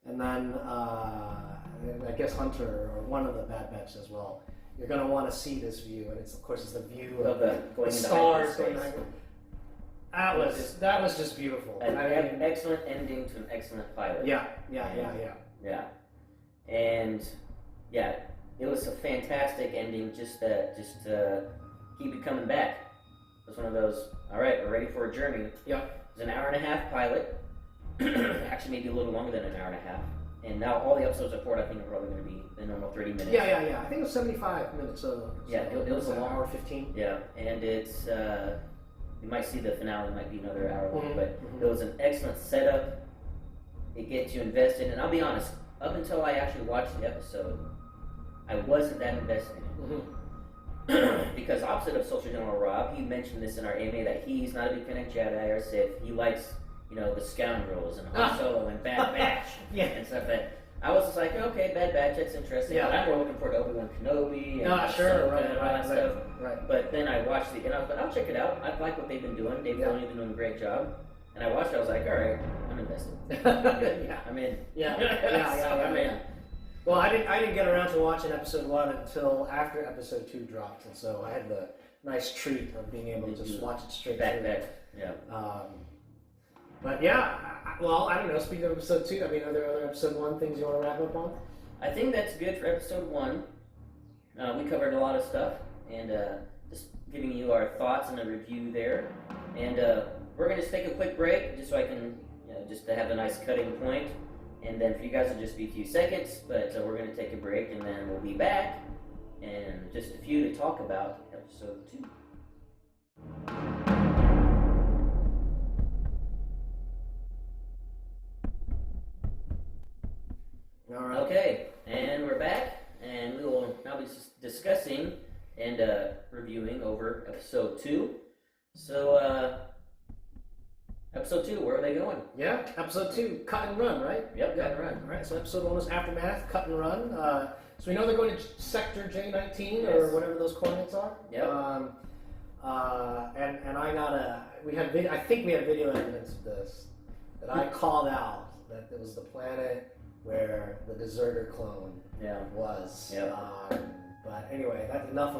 And then I guess Hunter or one of the Bad Batch says, "Well, you're going to want to see this view," and it's the view of the stars going. That was just beautiful. An excellent ending to an excellent pilot. Yeah. And it was a fantastic ending. Just keep it coming back. It was one of those. All right, we're ready for a journey. Yeah. It was an hour and a half pilot. Actually, maybe a little longer than an hour and a half. And now all the episodes are forward. I think are probably going to be the normal 30 minutes. Yeah. I think it was 75 minutes. It was a long hour 15. Yeah, and it's. You might see the finale might be another hour long, but it was an excellent setup. It gets you invested, and I'll be honest, up until I actually watched the episode, I wasn't that invested in it. Because opposite of Soldier General Rob, he mentioned this in our AMA that he's not a big fan of Jedi or Sith. He likes, the scoundrels and Han Solo and Bad Batch and stuff that I was just like, okay, Bad Batch, that's interesting. Yeah. But I'm more looking forward to Obi-Wan Kenobi and Sure, Ahsoka and all that stuff. right. But then I watched and I was like, I'll check it out. I like what they've been doing. Dave Filoni's been doing a great job. And I watched it, I was like, all right, I'm invested. Yeah. I'm in. Yeah. I'm in. Well, I didn't get around to watching episode 1 until after episode 2 dropped, and so I had the nice treat of being able to just watch it straight back. Yeah. But yeah, well, I don't know. Speaking of episode 2, I mean, are there other episode 1 things you want to wrap up on? I think that's good for episode 1. We covered a lot of stuff, and just giving you our thoughts and a review there. And we're going to just take a quick break, just so I can, just to have a nice cutting point. And then for you guys, it'll just be a few seconds, but we're going to take a break, and then we'll be back, and just a few to talk about episode 2. All right. Okay, and we're back, and we will now be discussing and reviewing over episode 2. So, episode 2, where are they going? Yeah, episode 2, cut and run, right? Yep, cut and run. All right, so episode 1 was Aftermath, cut and run. So we know they're going to Sector J19 Yes. or whatever those coordinates are. Yep. And I think we have video evidence of this, that I called out, that it was the planet where the deserter clone was. Yep. But anyway, that's enough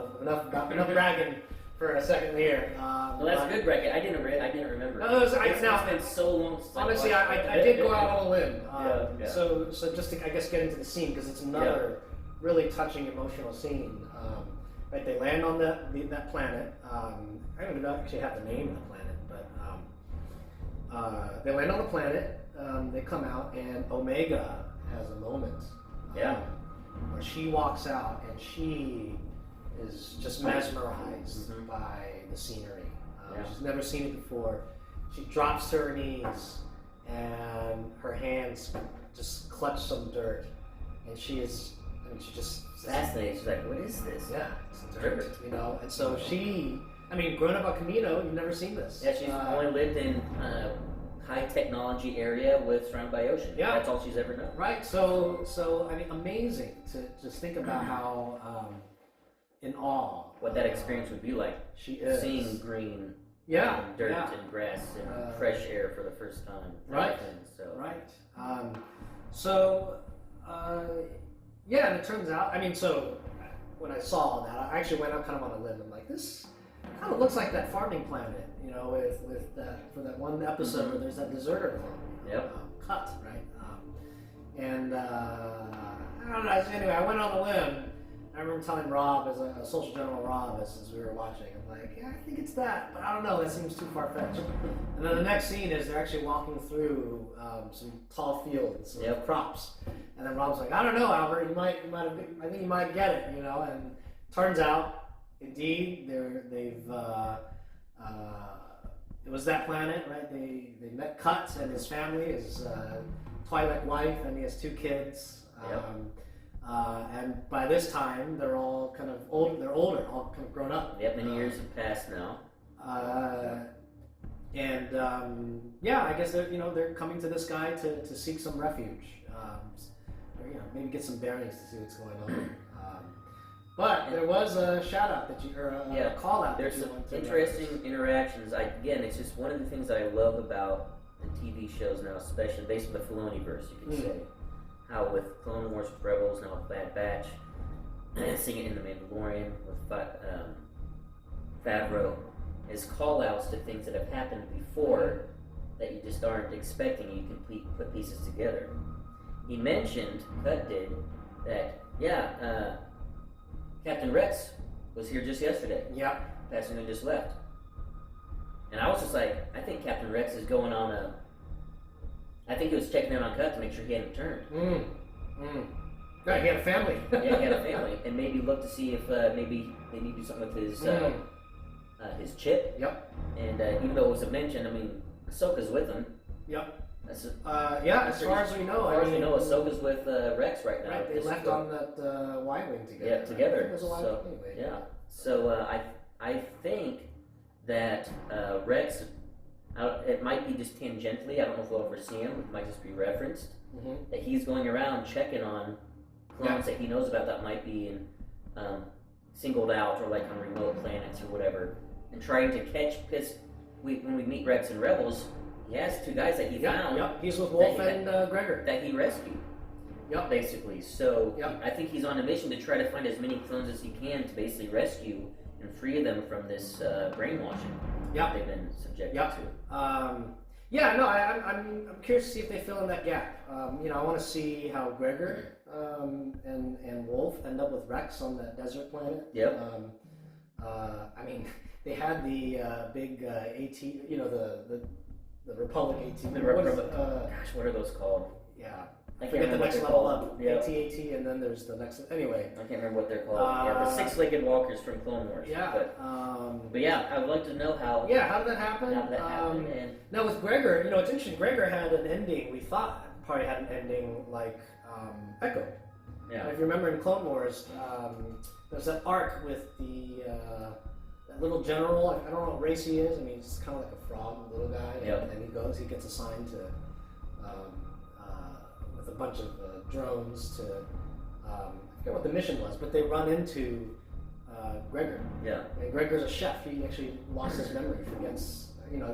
bragging for a second here. Well, that's a good bracket. I didn't remember. No, it's been so long since honestly, I did go out on a limb. Yeah. So just to, I guess, get into the scene, because it's another really touching, emotional scene. Right, they land on that planet. I don't even actually have the name of the planet, but they land on the planet. They come out, and Omega has a moment. Where she walks out, and she is just mesmerized by the scenery. She's never seen it before. She drops to her knees, and her hands just clutch some dirt, and she just fascinated. She's like, what is this? Yeah, it's dirt, And so growing up on Camino, you've never seen this. Yeah, she's only lived in high technology area surrounded by ocean. Yeah. That's all she's ever known. Right. So amazing to just think about how in awe what that experience would be like. She is seeing green, and dirt and grass and fresh air for the first time. Right. Right. And it turns out, so when I saw that, I actually went out kind of on a limb. I'm like, this kind of looks like that farming planet, with that, for that one episode where there's that deserter clone. Cut, right? I don't know. Anyway, I went on a limb. I remember telling Rob, as a social general Rob, as we were watching, I'm like, yeah, I think it's that, but I don't know, that seems too far-fetched. And then the next scene is they're actually walking through some tall fields of crops. And then Rob's like, I don't know, Albert, I think you might get it, and turns out, indeed, it was that planet, right? They met Cut and his family, his Twilight wife, and he has 2 kids. And by this time, they're all kind of old. They're older, all kind of grown up. Yep, many years have passed now. I guess they're coming to this guy to seek some refuge, or maybe get some bearings to see what's going on. But there was a shout out a call out. There's some interesting interactions. It's just one of the things that I love about the TV shows now, especially based on the Filoni-verse, you could say. How with Clone Wars, with Rebels, now with Bad Batch, seeing it in The Mandalorian with Favreau, is call-outs to things that have happened before that you just aren't expecting. You can put pieces together. He mentioned, Cut did, that Captain Rex was here just yesterday. Yeah. Passenger just left. And I was just like, I think Captain Rex is going on I think he was checking in on Cut to make sure he hadn't returned. Right, he had a family. He had a family, and maybe look to see if maybe they need to do something with his chip. Yep. And even though it was a mention, Ahsoka's with him. Yep. As far as we know. As far as we know, Ahsoka's with Rex right now. Right, they left on that Y-wing together. Yeah, together. It was a Y-wing anyway. Yeah. So I think that Rex. It might be just tangentially. I don't know if we'll ever see him. It might just be referenced. that he's going around checking on clones that he knows about that might be in, singled out or like on remote planets or whatever, and trying to catch, because when we meet Rex and Rebels, he has 2 guys that he found. Yep, he's with Wolf and Gregor. That he rescued. Yep. Basically. So I think he's on a mission to try to find as many clones as he can to basically rescue and free them from this brainwashing they've been subjected to. I'm curious to see if they fill in that gap. I want to see how Gregor and Wolf end up with Rex on that desert planet. Yep. They had the big AT, the Republic AT. What are those called? Yeah. I forget the remember next what level they're up. called. AT, and then there's the next. Anyway. I can't remember what they're called. The 6-legged walkers from Clone Wars. Yeah. But yeah, I would like to know how. Yeah, how did that happen? How did that happen? And now with Gregor, it's interesting. Gregor had an ending. We thought probably had an ending like Echo. Yeah. If you remember in Clone Wars, there's that arc with that little general. I don't know what race he is. I mean, he's kind of like a frog, little guy. Yep. And he gets assigned to with a bunch of drones to I forget what the mission was, but they run into Gregor. Yeah. And Gregor's a chef. He actually lost his memory. Forgets,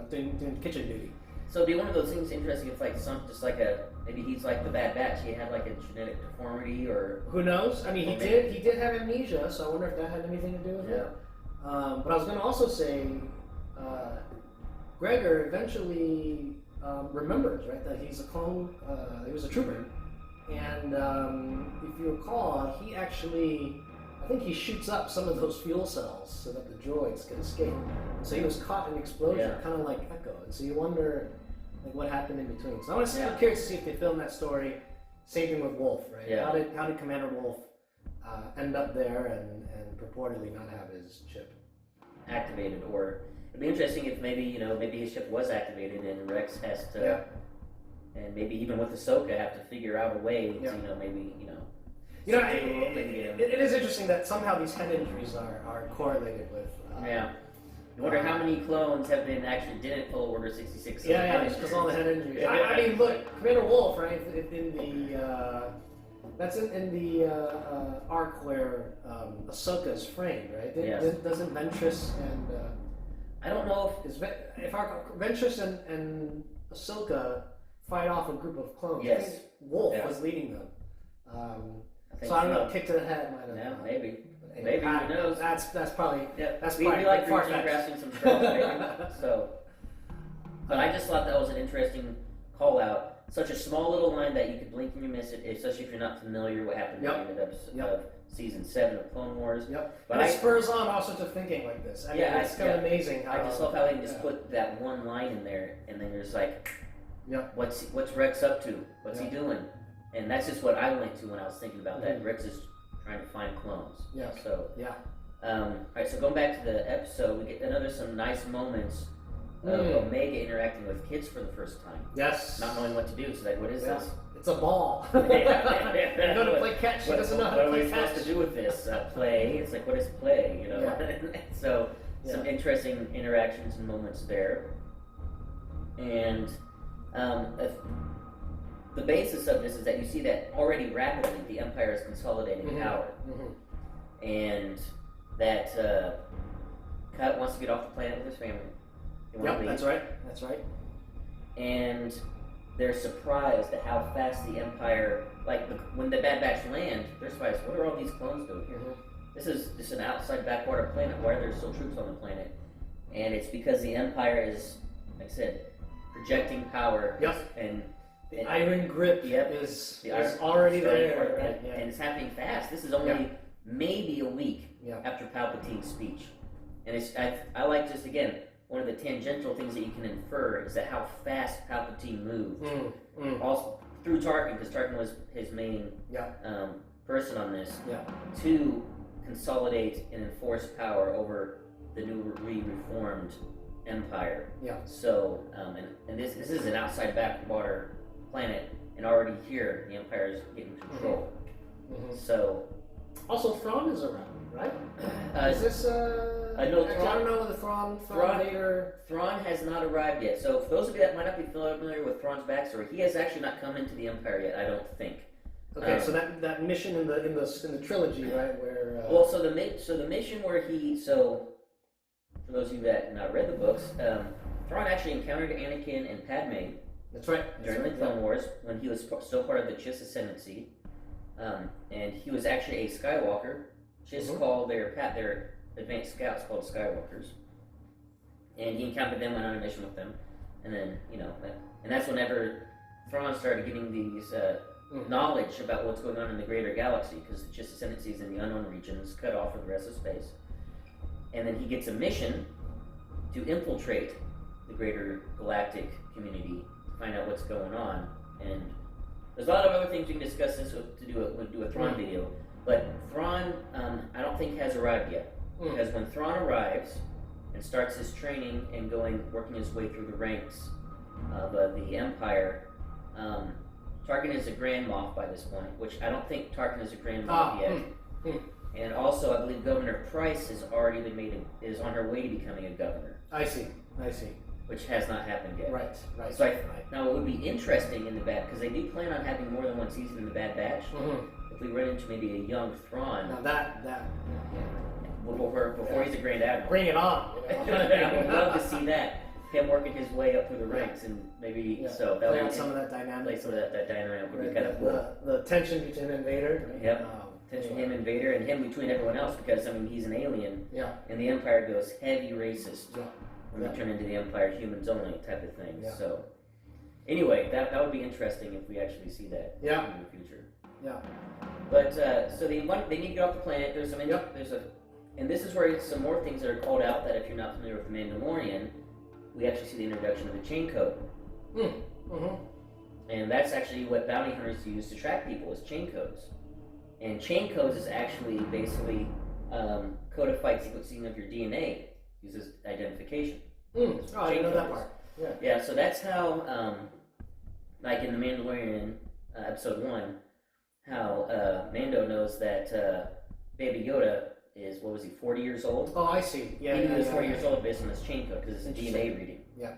doing kitchen duty. So it'd be one of those things interesting if maybe he's like the Bad Batch. He had like a genetic deformity or. Who knows? I mean, he did have amnesia, so I wonder if that had anything to do with it. But I was going to also say, Gregor eventually remembers, right, that he's a clone. He was a trooper, and if you recall, he actually, I think he shoots up some of those fuel cells so that the droids can escape. So he was caught in an explosion, kind of like Echo. And so you wonder, like, what happened in between. So I'm curious to see if they filmed that story. Same thing with Wolf, right? Yeah. How did Commander Wolf end up there and purportedly not have his chip activated? Or it'd be interesting if maybe his ship was activated and Rex has to, and maybe even with Ahsoka have to figure out a way to maybe. It is interesting that somehow these head injuries are correlated with. I wonder how many clones didn't follow Order 66. It's because all the head injuries. I mean, look, Commander Wolf, right? That's in the arc where Ahsoka is framed, right? Doesn't Ventress and I don't know if Ventress and Ahsoka fight off a group of clones. Yes. I think Wolf was leading them. So I don't know. Kick to the head might have. Yeah, maybe. Maybe, who knows? That's probably. That's probably we like far-fetched. grasping some straws, maybe. So, but I just thought that was an interesting call out. Such a small little line that you could blink and you miss it, especially if you're not familiar what happened at the end of season 7 of Clone Wars. But it spurs on all sorts of thinking like this. I mean, it's kind of amazing how. I just love how they just put that one line in there, and then you're just like, what's Rex up to? What's he doing? And that's just what I went to when I was thinking about that. Rex is trying to find clones. Yeah. So. Alright, so going back to the episode, we get some nice moments of Omega interacting with kids for the first time. Yes. Not knowing what to do. So like, what is this? It's a ball. You're going to play catch. She doesn't know how to play catch. What are we supposed to do with this? Play. It's like, what is play? So some interesting interactions and moments there. And the basis of this is that you see that already rapidly the Empire is consolidating power. And that Cut wants to get off the planet with his family. That's right. And they're surprised at how fast the Empire, when the Bad Batch land, they're surprised, what are all these clones doing here? This is just an outside backwater planet. Why are there still troops on the planet? And it's because the Empire is, like I said, projecting power. And the iron grip is already there. And it's happening fast. This is only maybe a week after Palpatine's speech. And I like just, again, one of the tangential things that you can infer is that how fast Palpatine moved. Also through Tarkin, because Tarkin was his main person on this, to consolidate and enforce power over the new reformed Empire. So, and this is an outside backwater planet, and already here the Empire is getting control. So, Also, Thrawn is around, right? Is this? No, I don't know the Thrawn Vader. Thrawn has not arrived yet. So, for those of you that might not be familiar with Thrawn's backstory, he has actually not come into the Empire yet. I don't think. Okay, so that mission in the trilogy, right? Where well, so the mission where for those of you that have not read the books, Thrawn actually encountered Anakin and Padme. That's right. During the Clone Wars, when he was still part of the Chiss Ascendancy, and he was actually a Skywalker. Chiss called their advanced scouts called Skywalkers, and he encountered them, went on a mission with them, and then and that's whenever Thrawn started getting these knowledge about what's going on in the greater galaxy, because the Chiss Ascendancy is in the unknown regions, cut off from the rest of space, and then he gets a mission to infiltrate the greater galactic community to find out what's going on. And there's a lot of other things we can discuss this to do a Thrawn video, but Thrawn I don't think has arrived yet, because when Thrawn arrives and starts his training and working his way through the ranks of the Empire, Tarkin is a Grand Moff by this point, which I don't think Tarkin is a Grand Moff yet. And also, I believe Governor Price is on her way to becoming a governor. I see. Which has not happened yet. Right. So now it would be interesting in the Bad, because they do plan on having more than one season in the Bad Batch. If we run into maybe a young Thrawn. Now that before he's a Grand Admiral. Bring it on. I would love to see that. Him working his way up through the ranks, and maybe so that would some of that dynamic. Play some of that dynamic would be kind of cool. The tension between him and Vader. Right? Yep. Tension him and Vader, and him between everyone else, because he's an alien. Yeah. And the Empire goes heavy racist. Yeah. When they turn into the Empire, humans only type of thing. Yeah. So, anyway, that would be interesting if we actually see that in the future. Yeah. But so they need to get off the planet. And this is where some more things that are called out that if you're not familiar with the Mandalorian, we actually see the introduction of the Cheng code. And that's actually what bounty hunters use to track people, is Cheng codes. And Cheng codes is actually basically codified sequencing of your DNA, uses identification. Oh, I didn't know that part. Yeah, so that's how, like in The Mandalorian, episode 1, how Mando knows that Baby Yoda is, 40 years old? Oh, I see. He was 40 years old based on this chain code, because it's a DNA reading. Yeah.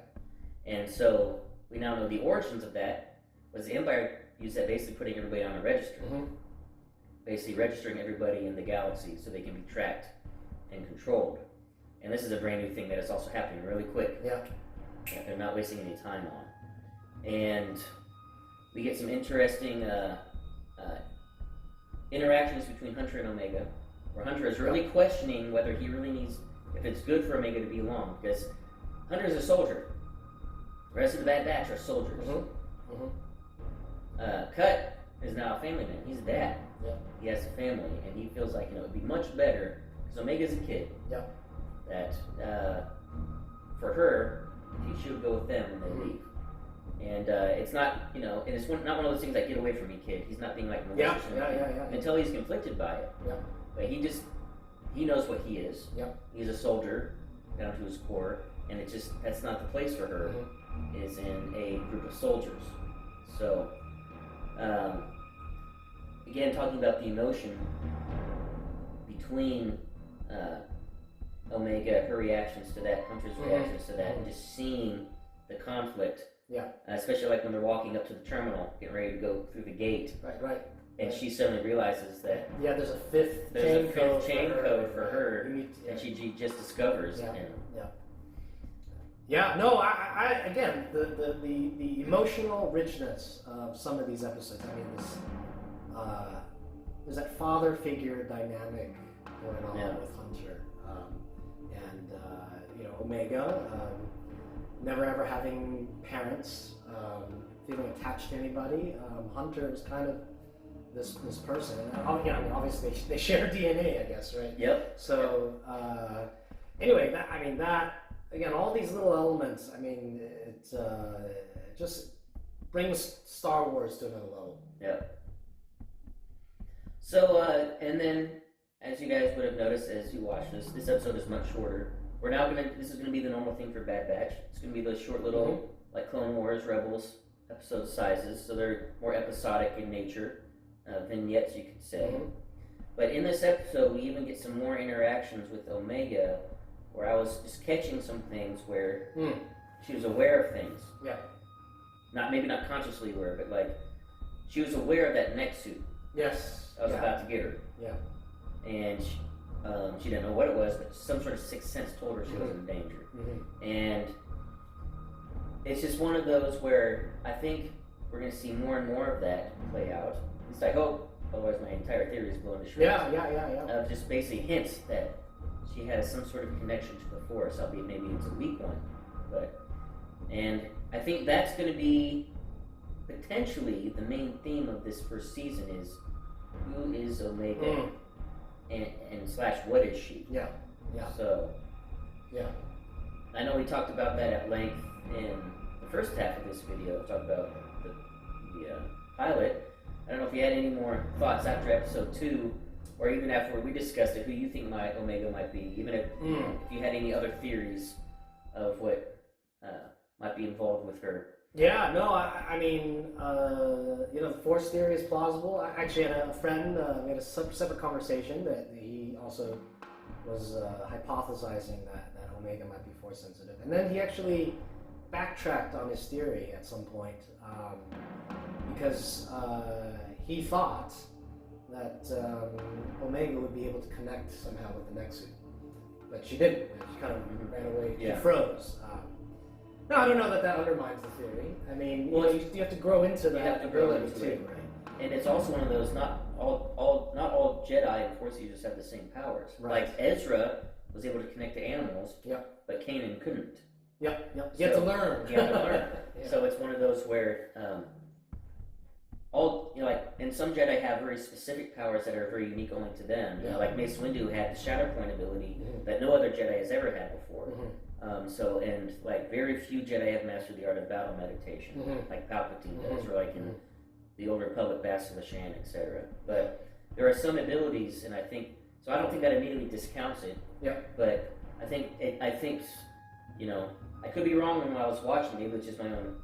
And so we now know the origins of that was the Empire used that, basically putting everybody on a register. Basically registering everybody in the galaxy so they can be tracked and controlled. And this is a brand new thing that is also happening really quick. Yeah. That they're not wasting any time on. And we get some interesting interactions between Hunter and Omega, where Hunter is really questioning whether he really needs, if it's good for Omega to be along, because Hunter is a soldier. The rest of the Bad Batch are soldiers. Cut is now a family man. He's a dad. Yeah. He has a family, and he feels like it'd be much better, because Omega's a kid. Yeah. That for her, she would go with them and then leave. And it's not, and it's not one of those things like, get away from me, kid. He's not being like malicious until he's conflicted by it. Yeah. But he knows what he is. Yeah. He's a soldier down to his core, and that's not the place for her. Is in a group of soldiers. So, again, talking about the emotion between Omega, her reactions to that, Hunter's reactions to that, and just seeing the conflict. Yeah. Especially like when they're walking up to the terminal, getting ready to go through the gate. Right. And she suddenly realizes that there's a fifth chain code for her, and she just discovers. No, I again, the emotional richness of some of these episodes. I mean, there's that father figure dynamic going on with Hunter, and Omega, never ever having parents, feeling attached to anybody. Hunter is kind of this person, and obviously they share DNA, I guess, right? Yep. So anyway, that. Again, all these little elements, it just brings Star Wars to another level. Yeah. So, and then, as you guys would have noticed as you watch this episode is much shorter. This is gonna be the normal thing for Bad Batch. It's gonna be those short little, like Clone Wars, Rebels episode sizes, so they're more episodic in nature, vignettes, you could say. But in this episode, we even get some more interactions with Omega, where I was just catching some things where she was aware of things. Yeah. Maybe not consciously aware, but like she was aware of that neck suit. Yes. I was about to get her. Yeah. And she didn't know what it was, but some sort of sixth sense told her she was in danger. And it's just one of those where I think we're going to see more and more of that play out. At least I hope. Otherwise, my entire theory is blown to shreds. Yeah. Just basically hints that she has some sort of connection to the Force, albeit maybe it's a weak one. And I think that's going to be potentially the main theme of this first season is who is Omega and slash what is she? Yeah. So, yeah. I know we talked about that at length in the first half of this video. Talked about the pilot. I don't know if you had any more thoughts after episode 2, or even after we discussed it, who you think Omega might be, even if you had any other theories of what might be involved with her. Yeah, no, I mean, the Force theory is plausible. I actually had a friend, we had a separate conversation that he also was hypothesizing that Omega might be Force sensitive. And then he actually backtracked on his theory at some point because he thought that Omega would be able to connect somehow with the neck suit. But she didn't. She kind of ran away. Yeah. She froze. No, I don't know that undermines the theory. I mean, you have to grow into that ability too, right? And it's also one of those not all Jedi and Force users have the same powers. Right. Like Ezra was able to connect to animals, but Kanan couldn't. Yep. You have to learn. You have to learn. Yeah. So it's one of those where and some Jedi have very specific powers that are very unique only to them. Yeah. Like Mace Windu had the Shatterpoint ability that no other Jedi has ever had before. And very few Jedi have mastered the art of battle meditation, like Palpatine does, or like in the Old Republic, Bastila Shan, etc. But there are some abilities, and I don't think that immediately discounts it. Yeah. But I think I could be wrong when I was watching. Maybe it's just my own,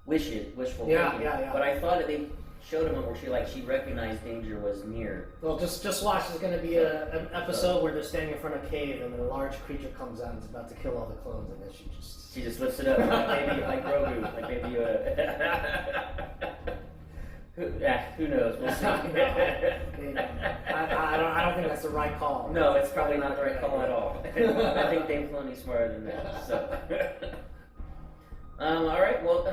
wishful thinking. Yeah. But I thought that they showed him where she recognized danger was near. Well, just watch. There's going to be an episode where they're standing in front of a cave and a large creature comes out and is about to kill all the clones, and then she just lifts it up like Grogu, like maybe who knows? We'll see. I don't think that's the right call. No, it's probably not the right call at all. I think Dave Filoni's smarter than that. So. All right. Well,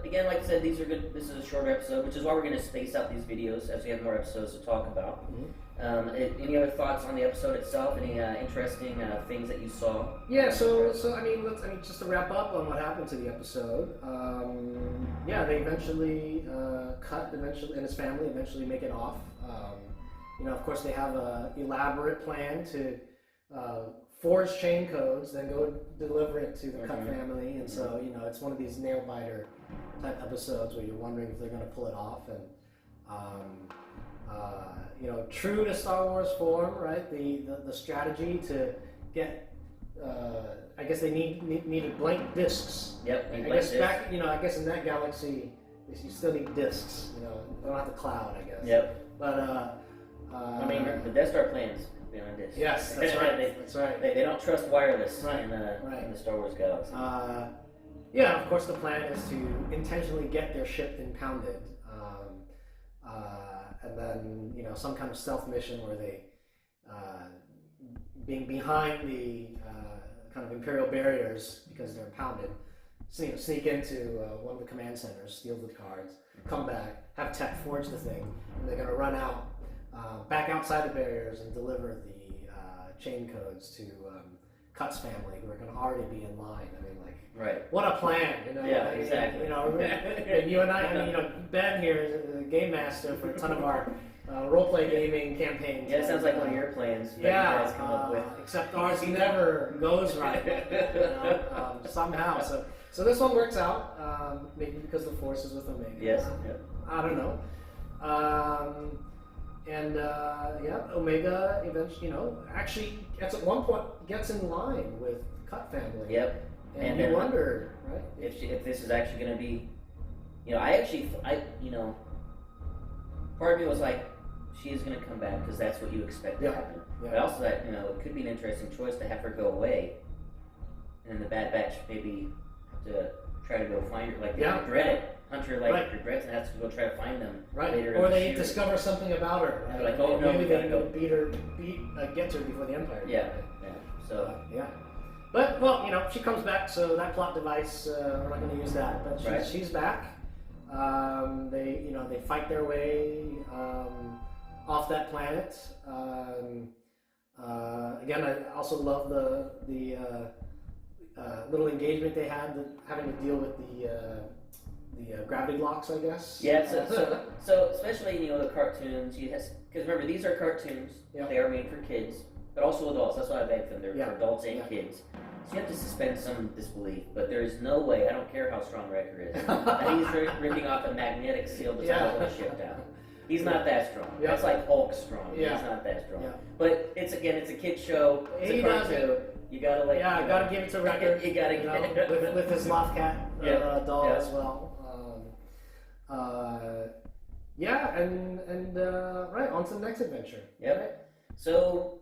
again, like I said, these are good. This is a shorter episode, which is why we're going to space out these videos as we have more episodes to talk about. Any other thoughts on the episode itself? Any interesting things that you saw? Yeah. So I mean, just to wrap up on what happened to the episode. They eventually cut. Eventually, and his family eventually make it off. Of course, they have an elaborate plan to forge chain codes, then go deliver it to the Cut family, and so it's one of these nail biter type episodes where you're wondering if they're going to pull it off. And true to Star Wars form, right? The strategy to get, I guess they needed blank discs. Yep. I guess back, I guess in that galaxy, you still need discs. You don't have the cloud, I guess. Yep. But the Death Star plans. Beyond this. Yes, that's right. That's right. They don't trust wireless in the Star Wars galaxy. Of course, the plan is to intentionally get their ship impounded, and then some kind of stealth mission where they, being behind the kind of Imperial barriers because they're impounded, sneak into one of the command centers, steal the cards, come back, have tech forge the thing, and they're going to run out. Back outside the barriers and deliver the chain codes to Cut's family, who are going to already be in line. I mean, what a plan! Yeah, exactly. And you and I, Ben here is a game master for a ton of our role-play gaming campaigns. Yeah, it sounds like one of your plans. You guys come up with. Except ours never goes right. Somehow. So this one works out. Maybe because the Force is with Omega. Yes. Yep. I don't know. Omega eventually, actually at one point gets in line with Cut family. Yep. And you wonder, right? If this is actually going to be, part of me was like, she is going to come back because that's what you expect to happen. Yeah. But also that, it could be an interesting choice to have her go away, and then the Bad Batch maybe to try to go find her, like they regret it. Hunter regrets and has to go try to find them later. Or they discover something about her. Right? Like, oh no, maybe we they gotta go get her before the Empire. Yeah. So But she comes back, so that plot device we're not going to use that. But she's back. They fight their way off that planet. Again, I also love the little engagement they had, having to deal with the gravity blocks, I guess. Yeah. So especially the cartoons, because remember these are cartoons. They are made for kids, but also adults. That's why I make them. They're for adults and kids. So you have to suspend some disbelief, but there is no way, I don't care how strong Wrecker is, that he's ripping off a magnetic seal to hold the ship down. He's not that strong. That's like Hulk strong. He's not that strong. But it's a kid show. It's a cartoon. You gotta gotta give it to Wrecker. You gotta give it with his Loftcat doll as well. Right, on to the next adventure. Yep. Right. So,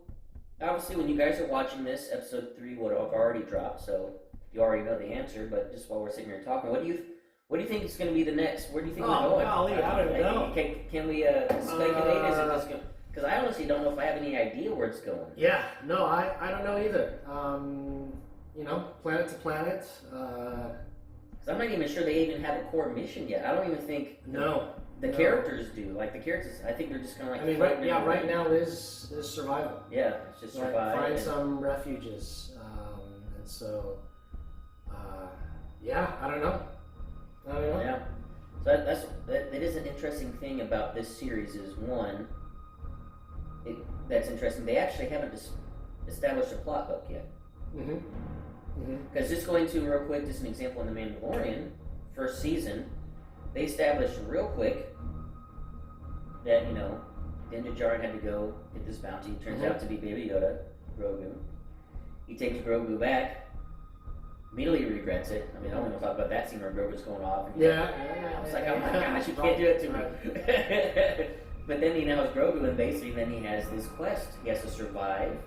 obviously, when you guys are watching this, episode 3 would have already dropped, so you already know the answer. But just while we're sitting here talking, what do you think is going to be the next? Where do you think we're going? Golly, I don't know. Can we speculate? Is it just going? Because I honestly don't know if I have any idea where it's going. Yeah, no, I don't know either. Planet to planet. Because I'm not even sure they even have a core mission yet. I don't even think. The characters do. Like the characters, I think they're just kind of like. Right now is survival. Yeah, it's just survive. Find some refuges, and so, I don't know. Yeah, so that is an interesting thing about this series. Is one, that's interesting. They actually haven't established a plot hook yet. Because just going to real quick, just an example in The Mandalorian, first season. They established real quick that, Din Djarin had to go get this bounty. It turns out to be Baby Yoda, Grogu. He takes Grogu back, immediately regrets it. I mean, I don't want to talk about that scene where Grogu's going off. And it's like, oh my gosh, you can't do it to me. But then he now has Grogu, and basically then he has this quest. He has to survive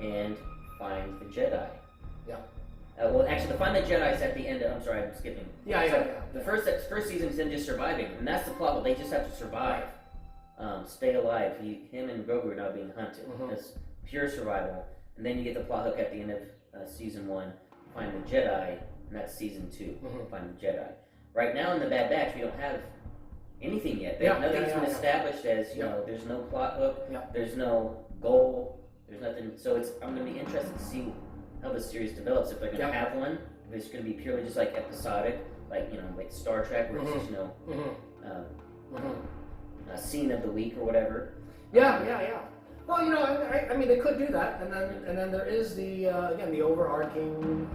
and find the Jedi. Well, actually, to find the Jedi is at the end. I'm sorry, I'm skipping. The first season is them just surviving, and that's the plot. Well, they just have to survive, stay alive. Him and Grogu are now being hunted. It's pure survival, and then you get the plot hook at the end of season 1. Find the Jedi, and that's season 2. Find the Jedi. Right now in the Bad Batch, we don't have anything yet. Nothing's been established as There's no plot hook. There's no goal. There's nothing. So I'm going to be interested to see how the series develops. If they're going to have one, if it's going to be purely just like episodic, like Star Trek, where it's just a scene of the week or whatever. Well, I mean, they could do that, and then there is the the overarching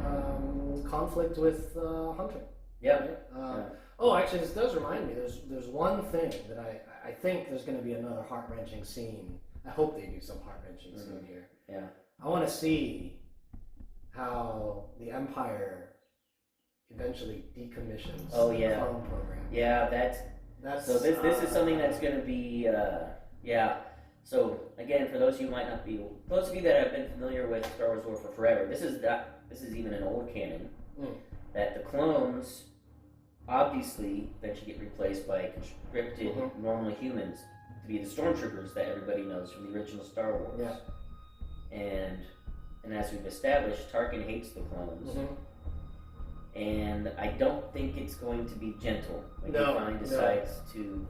conflict with Hunter. Oh, actually, this does remind me. There's one thing that I think there's going to be another heart-wrenching scene. I hope they do some heart-wrenching scene here. I want to see how the Empire eventually decommissions the clone program. That's so this is something that's going to be So again, for those of you that have been familiar with Star Wars lore for forever, this is even an old canon that the clones obviously eventually get replaced by conscripted normal humans to be the stormtroopers that everybody knows from the original Star Wars. And as we've established, Tarkin hates the clones. And I don't think it's going to be gentle when he finally decides to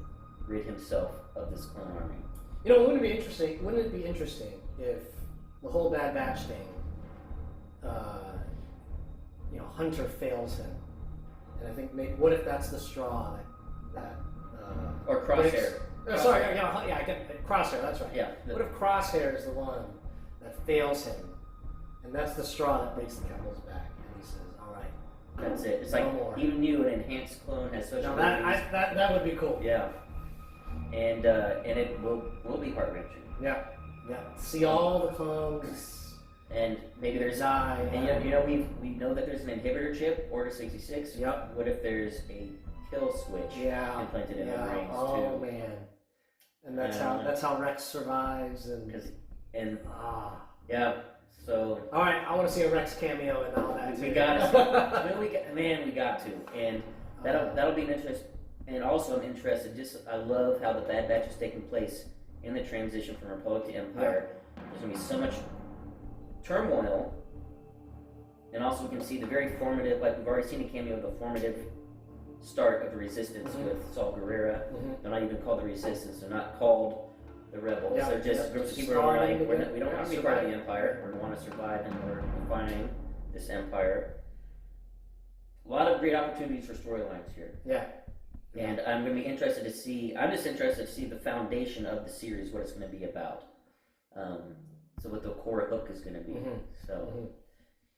rid himself of this clone army. Wouldn't it be interesting if the whole Bad Batch thing, Hunter fails him, and I think what if that's the straw that or Crosshair. I get Crosshair. That's right. What if Crosshair is the one that fails him, and that's the straw that breaks the camel's back, and he says, "All right, that's it." It's like you knew an enhanced clone has such. That would be cool. And it will be heart-wrenching. See all the clones, and maybe there's die. And we know that there's an inhibitor chip, Order 66. What if there's a kill switch implanted in the brains too? Oh man. And that's how Rex survives. Yeah. So. All right, I want to see a Rex cameo and all that. We got to. We got to, and that'll be an interest. And also, I'm interested. I love how the Bad Batch is taking place in the transition from Republic to Empire. Yeah. There's gonna be so much turmoil, and also we can see the very formative. Like we've already seen a cameo of the formative start of the Resistance with Saul Guerrera. They're not even called the Resistance. They're not called the Rebels. Yeah, they're just groups of people who are like, we don't want to be part of the Empire. We want to survive, and we're defining this Empire. A lot of great opportunities for storylines here. Yeah. And I'm going to be interested to see. I'm just interested to see the foundation of the series, what it's going to be about. So what the core hook is going to be. So.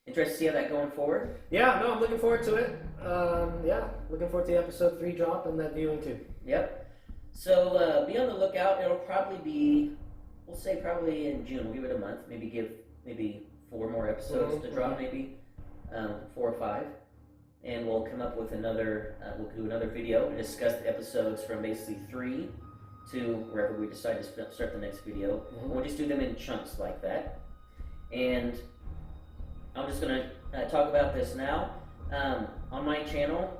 Interested to see how that going forward? Yeah, no, I'm looking forward to it. Looking forward to the episode 3 drop and that viewing too. Yep. So be on the lookout. It'll probably be, we'll say probably in June. We'll give it a month. Maybe 4 more episodes to drop, maybe 4 or 5. And we'll come up with we'll do another video and discuss the episodes from basically 3 to wherever we decide to start the next video. And we'll just do them in chunks like that. And I'm just going to talk about this now. On my channel,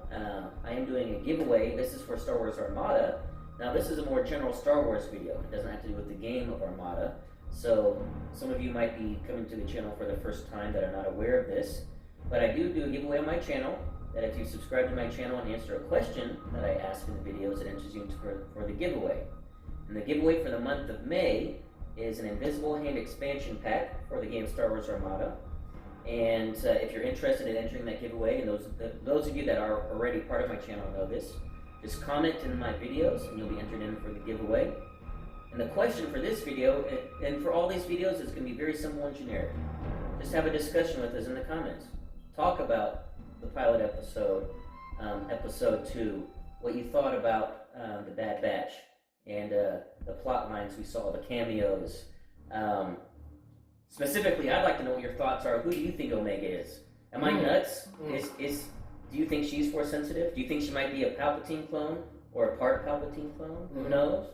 I am doing a giveaway. This is for Star Wars Armada. Now, this is a more general Star Wars video. It doesn't have to do with the game of Armada. So, some of you might be coming to the channel for the first time that are not aware of this. But I do a giveaway on my channel that if you subscribe to my channel and answer a question that I ask in the videos, it enters you for the giveaway. And the giveaway for the month of May is an Invisible Hand expansion pack for the game Star Wars Armada. And if you're interested in entering that giveaway, and those of you that are already part of my channel know this, just comment in my videos and you'll be entered in for the giveaway. And the question for this video, and for all these videos, is going to be very simple and generic. Just have a discussion with us in the comments. Talk about the pilot episode, episode 2, what you thought about the Bad Batch, and the plot lines we saw, the cameos. Specifically, I'd like to know what your thoughts are. Who do you think Omega is? Am I nuts? Do you think she's Force sensitive? Do you think she might be a Palpatine clone or a part Palpatine clone? Who knows?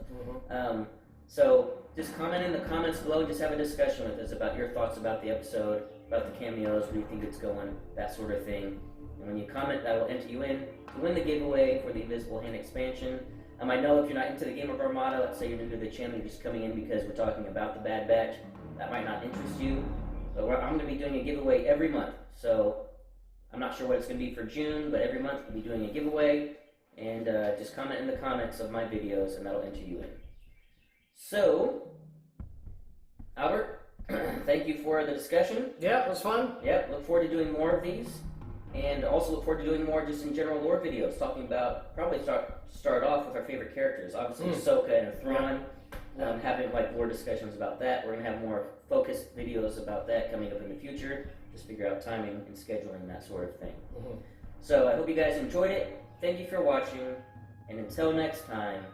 So just comment in the comments below and just have a discussion with us about your thoughts about the episode, about the cameos, where you think it's going, that sort of thing. And when you comment, that will enter you in to win the giveaway for the Invisible Hand expansion. I know if you're not into the game of Armada, let's say you're new to the channel, you're just coming in because we're talking about the Bad Batch, that might not interest you. But I'm going to be doing a giveaway every month. So I'm not sure what it's going to be for June, but every month we'll be doing a giveaway. And just comment in the comments of my videos and that'll enter you in. So, Albert, thank you for the discussion. Yeah, it was fun. Yep, look forward to doing more of these. And also look forward to doing more just in general lore videos, talking about, probably start off with our favorite characters. Obviously, Ahsoka and Thrawn, having like lore discussions about that. We're going to have more focused videos about that coming up in the future. Just figure out timing and scheduling, that sort of thing. So I hope you guys enjoyed it. Thank you for watching. And until next time,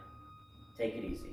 take it easy.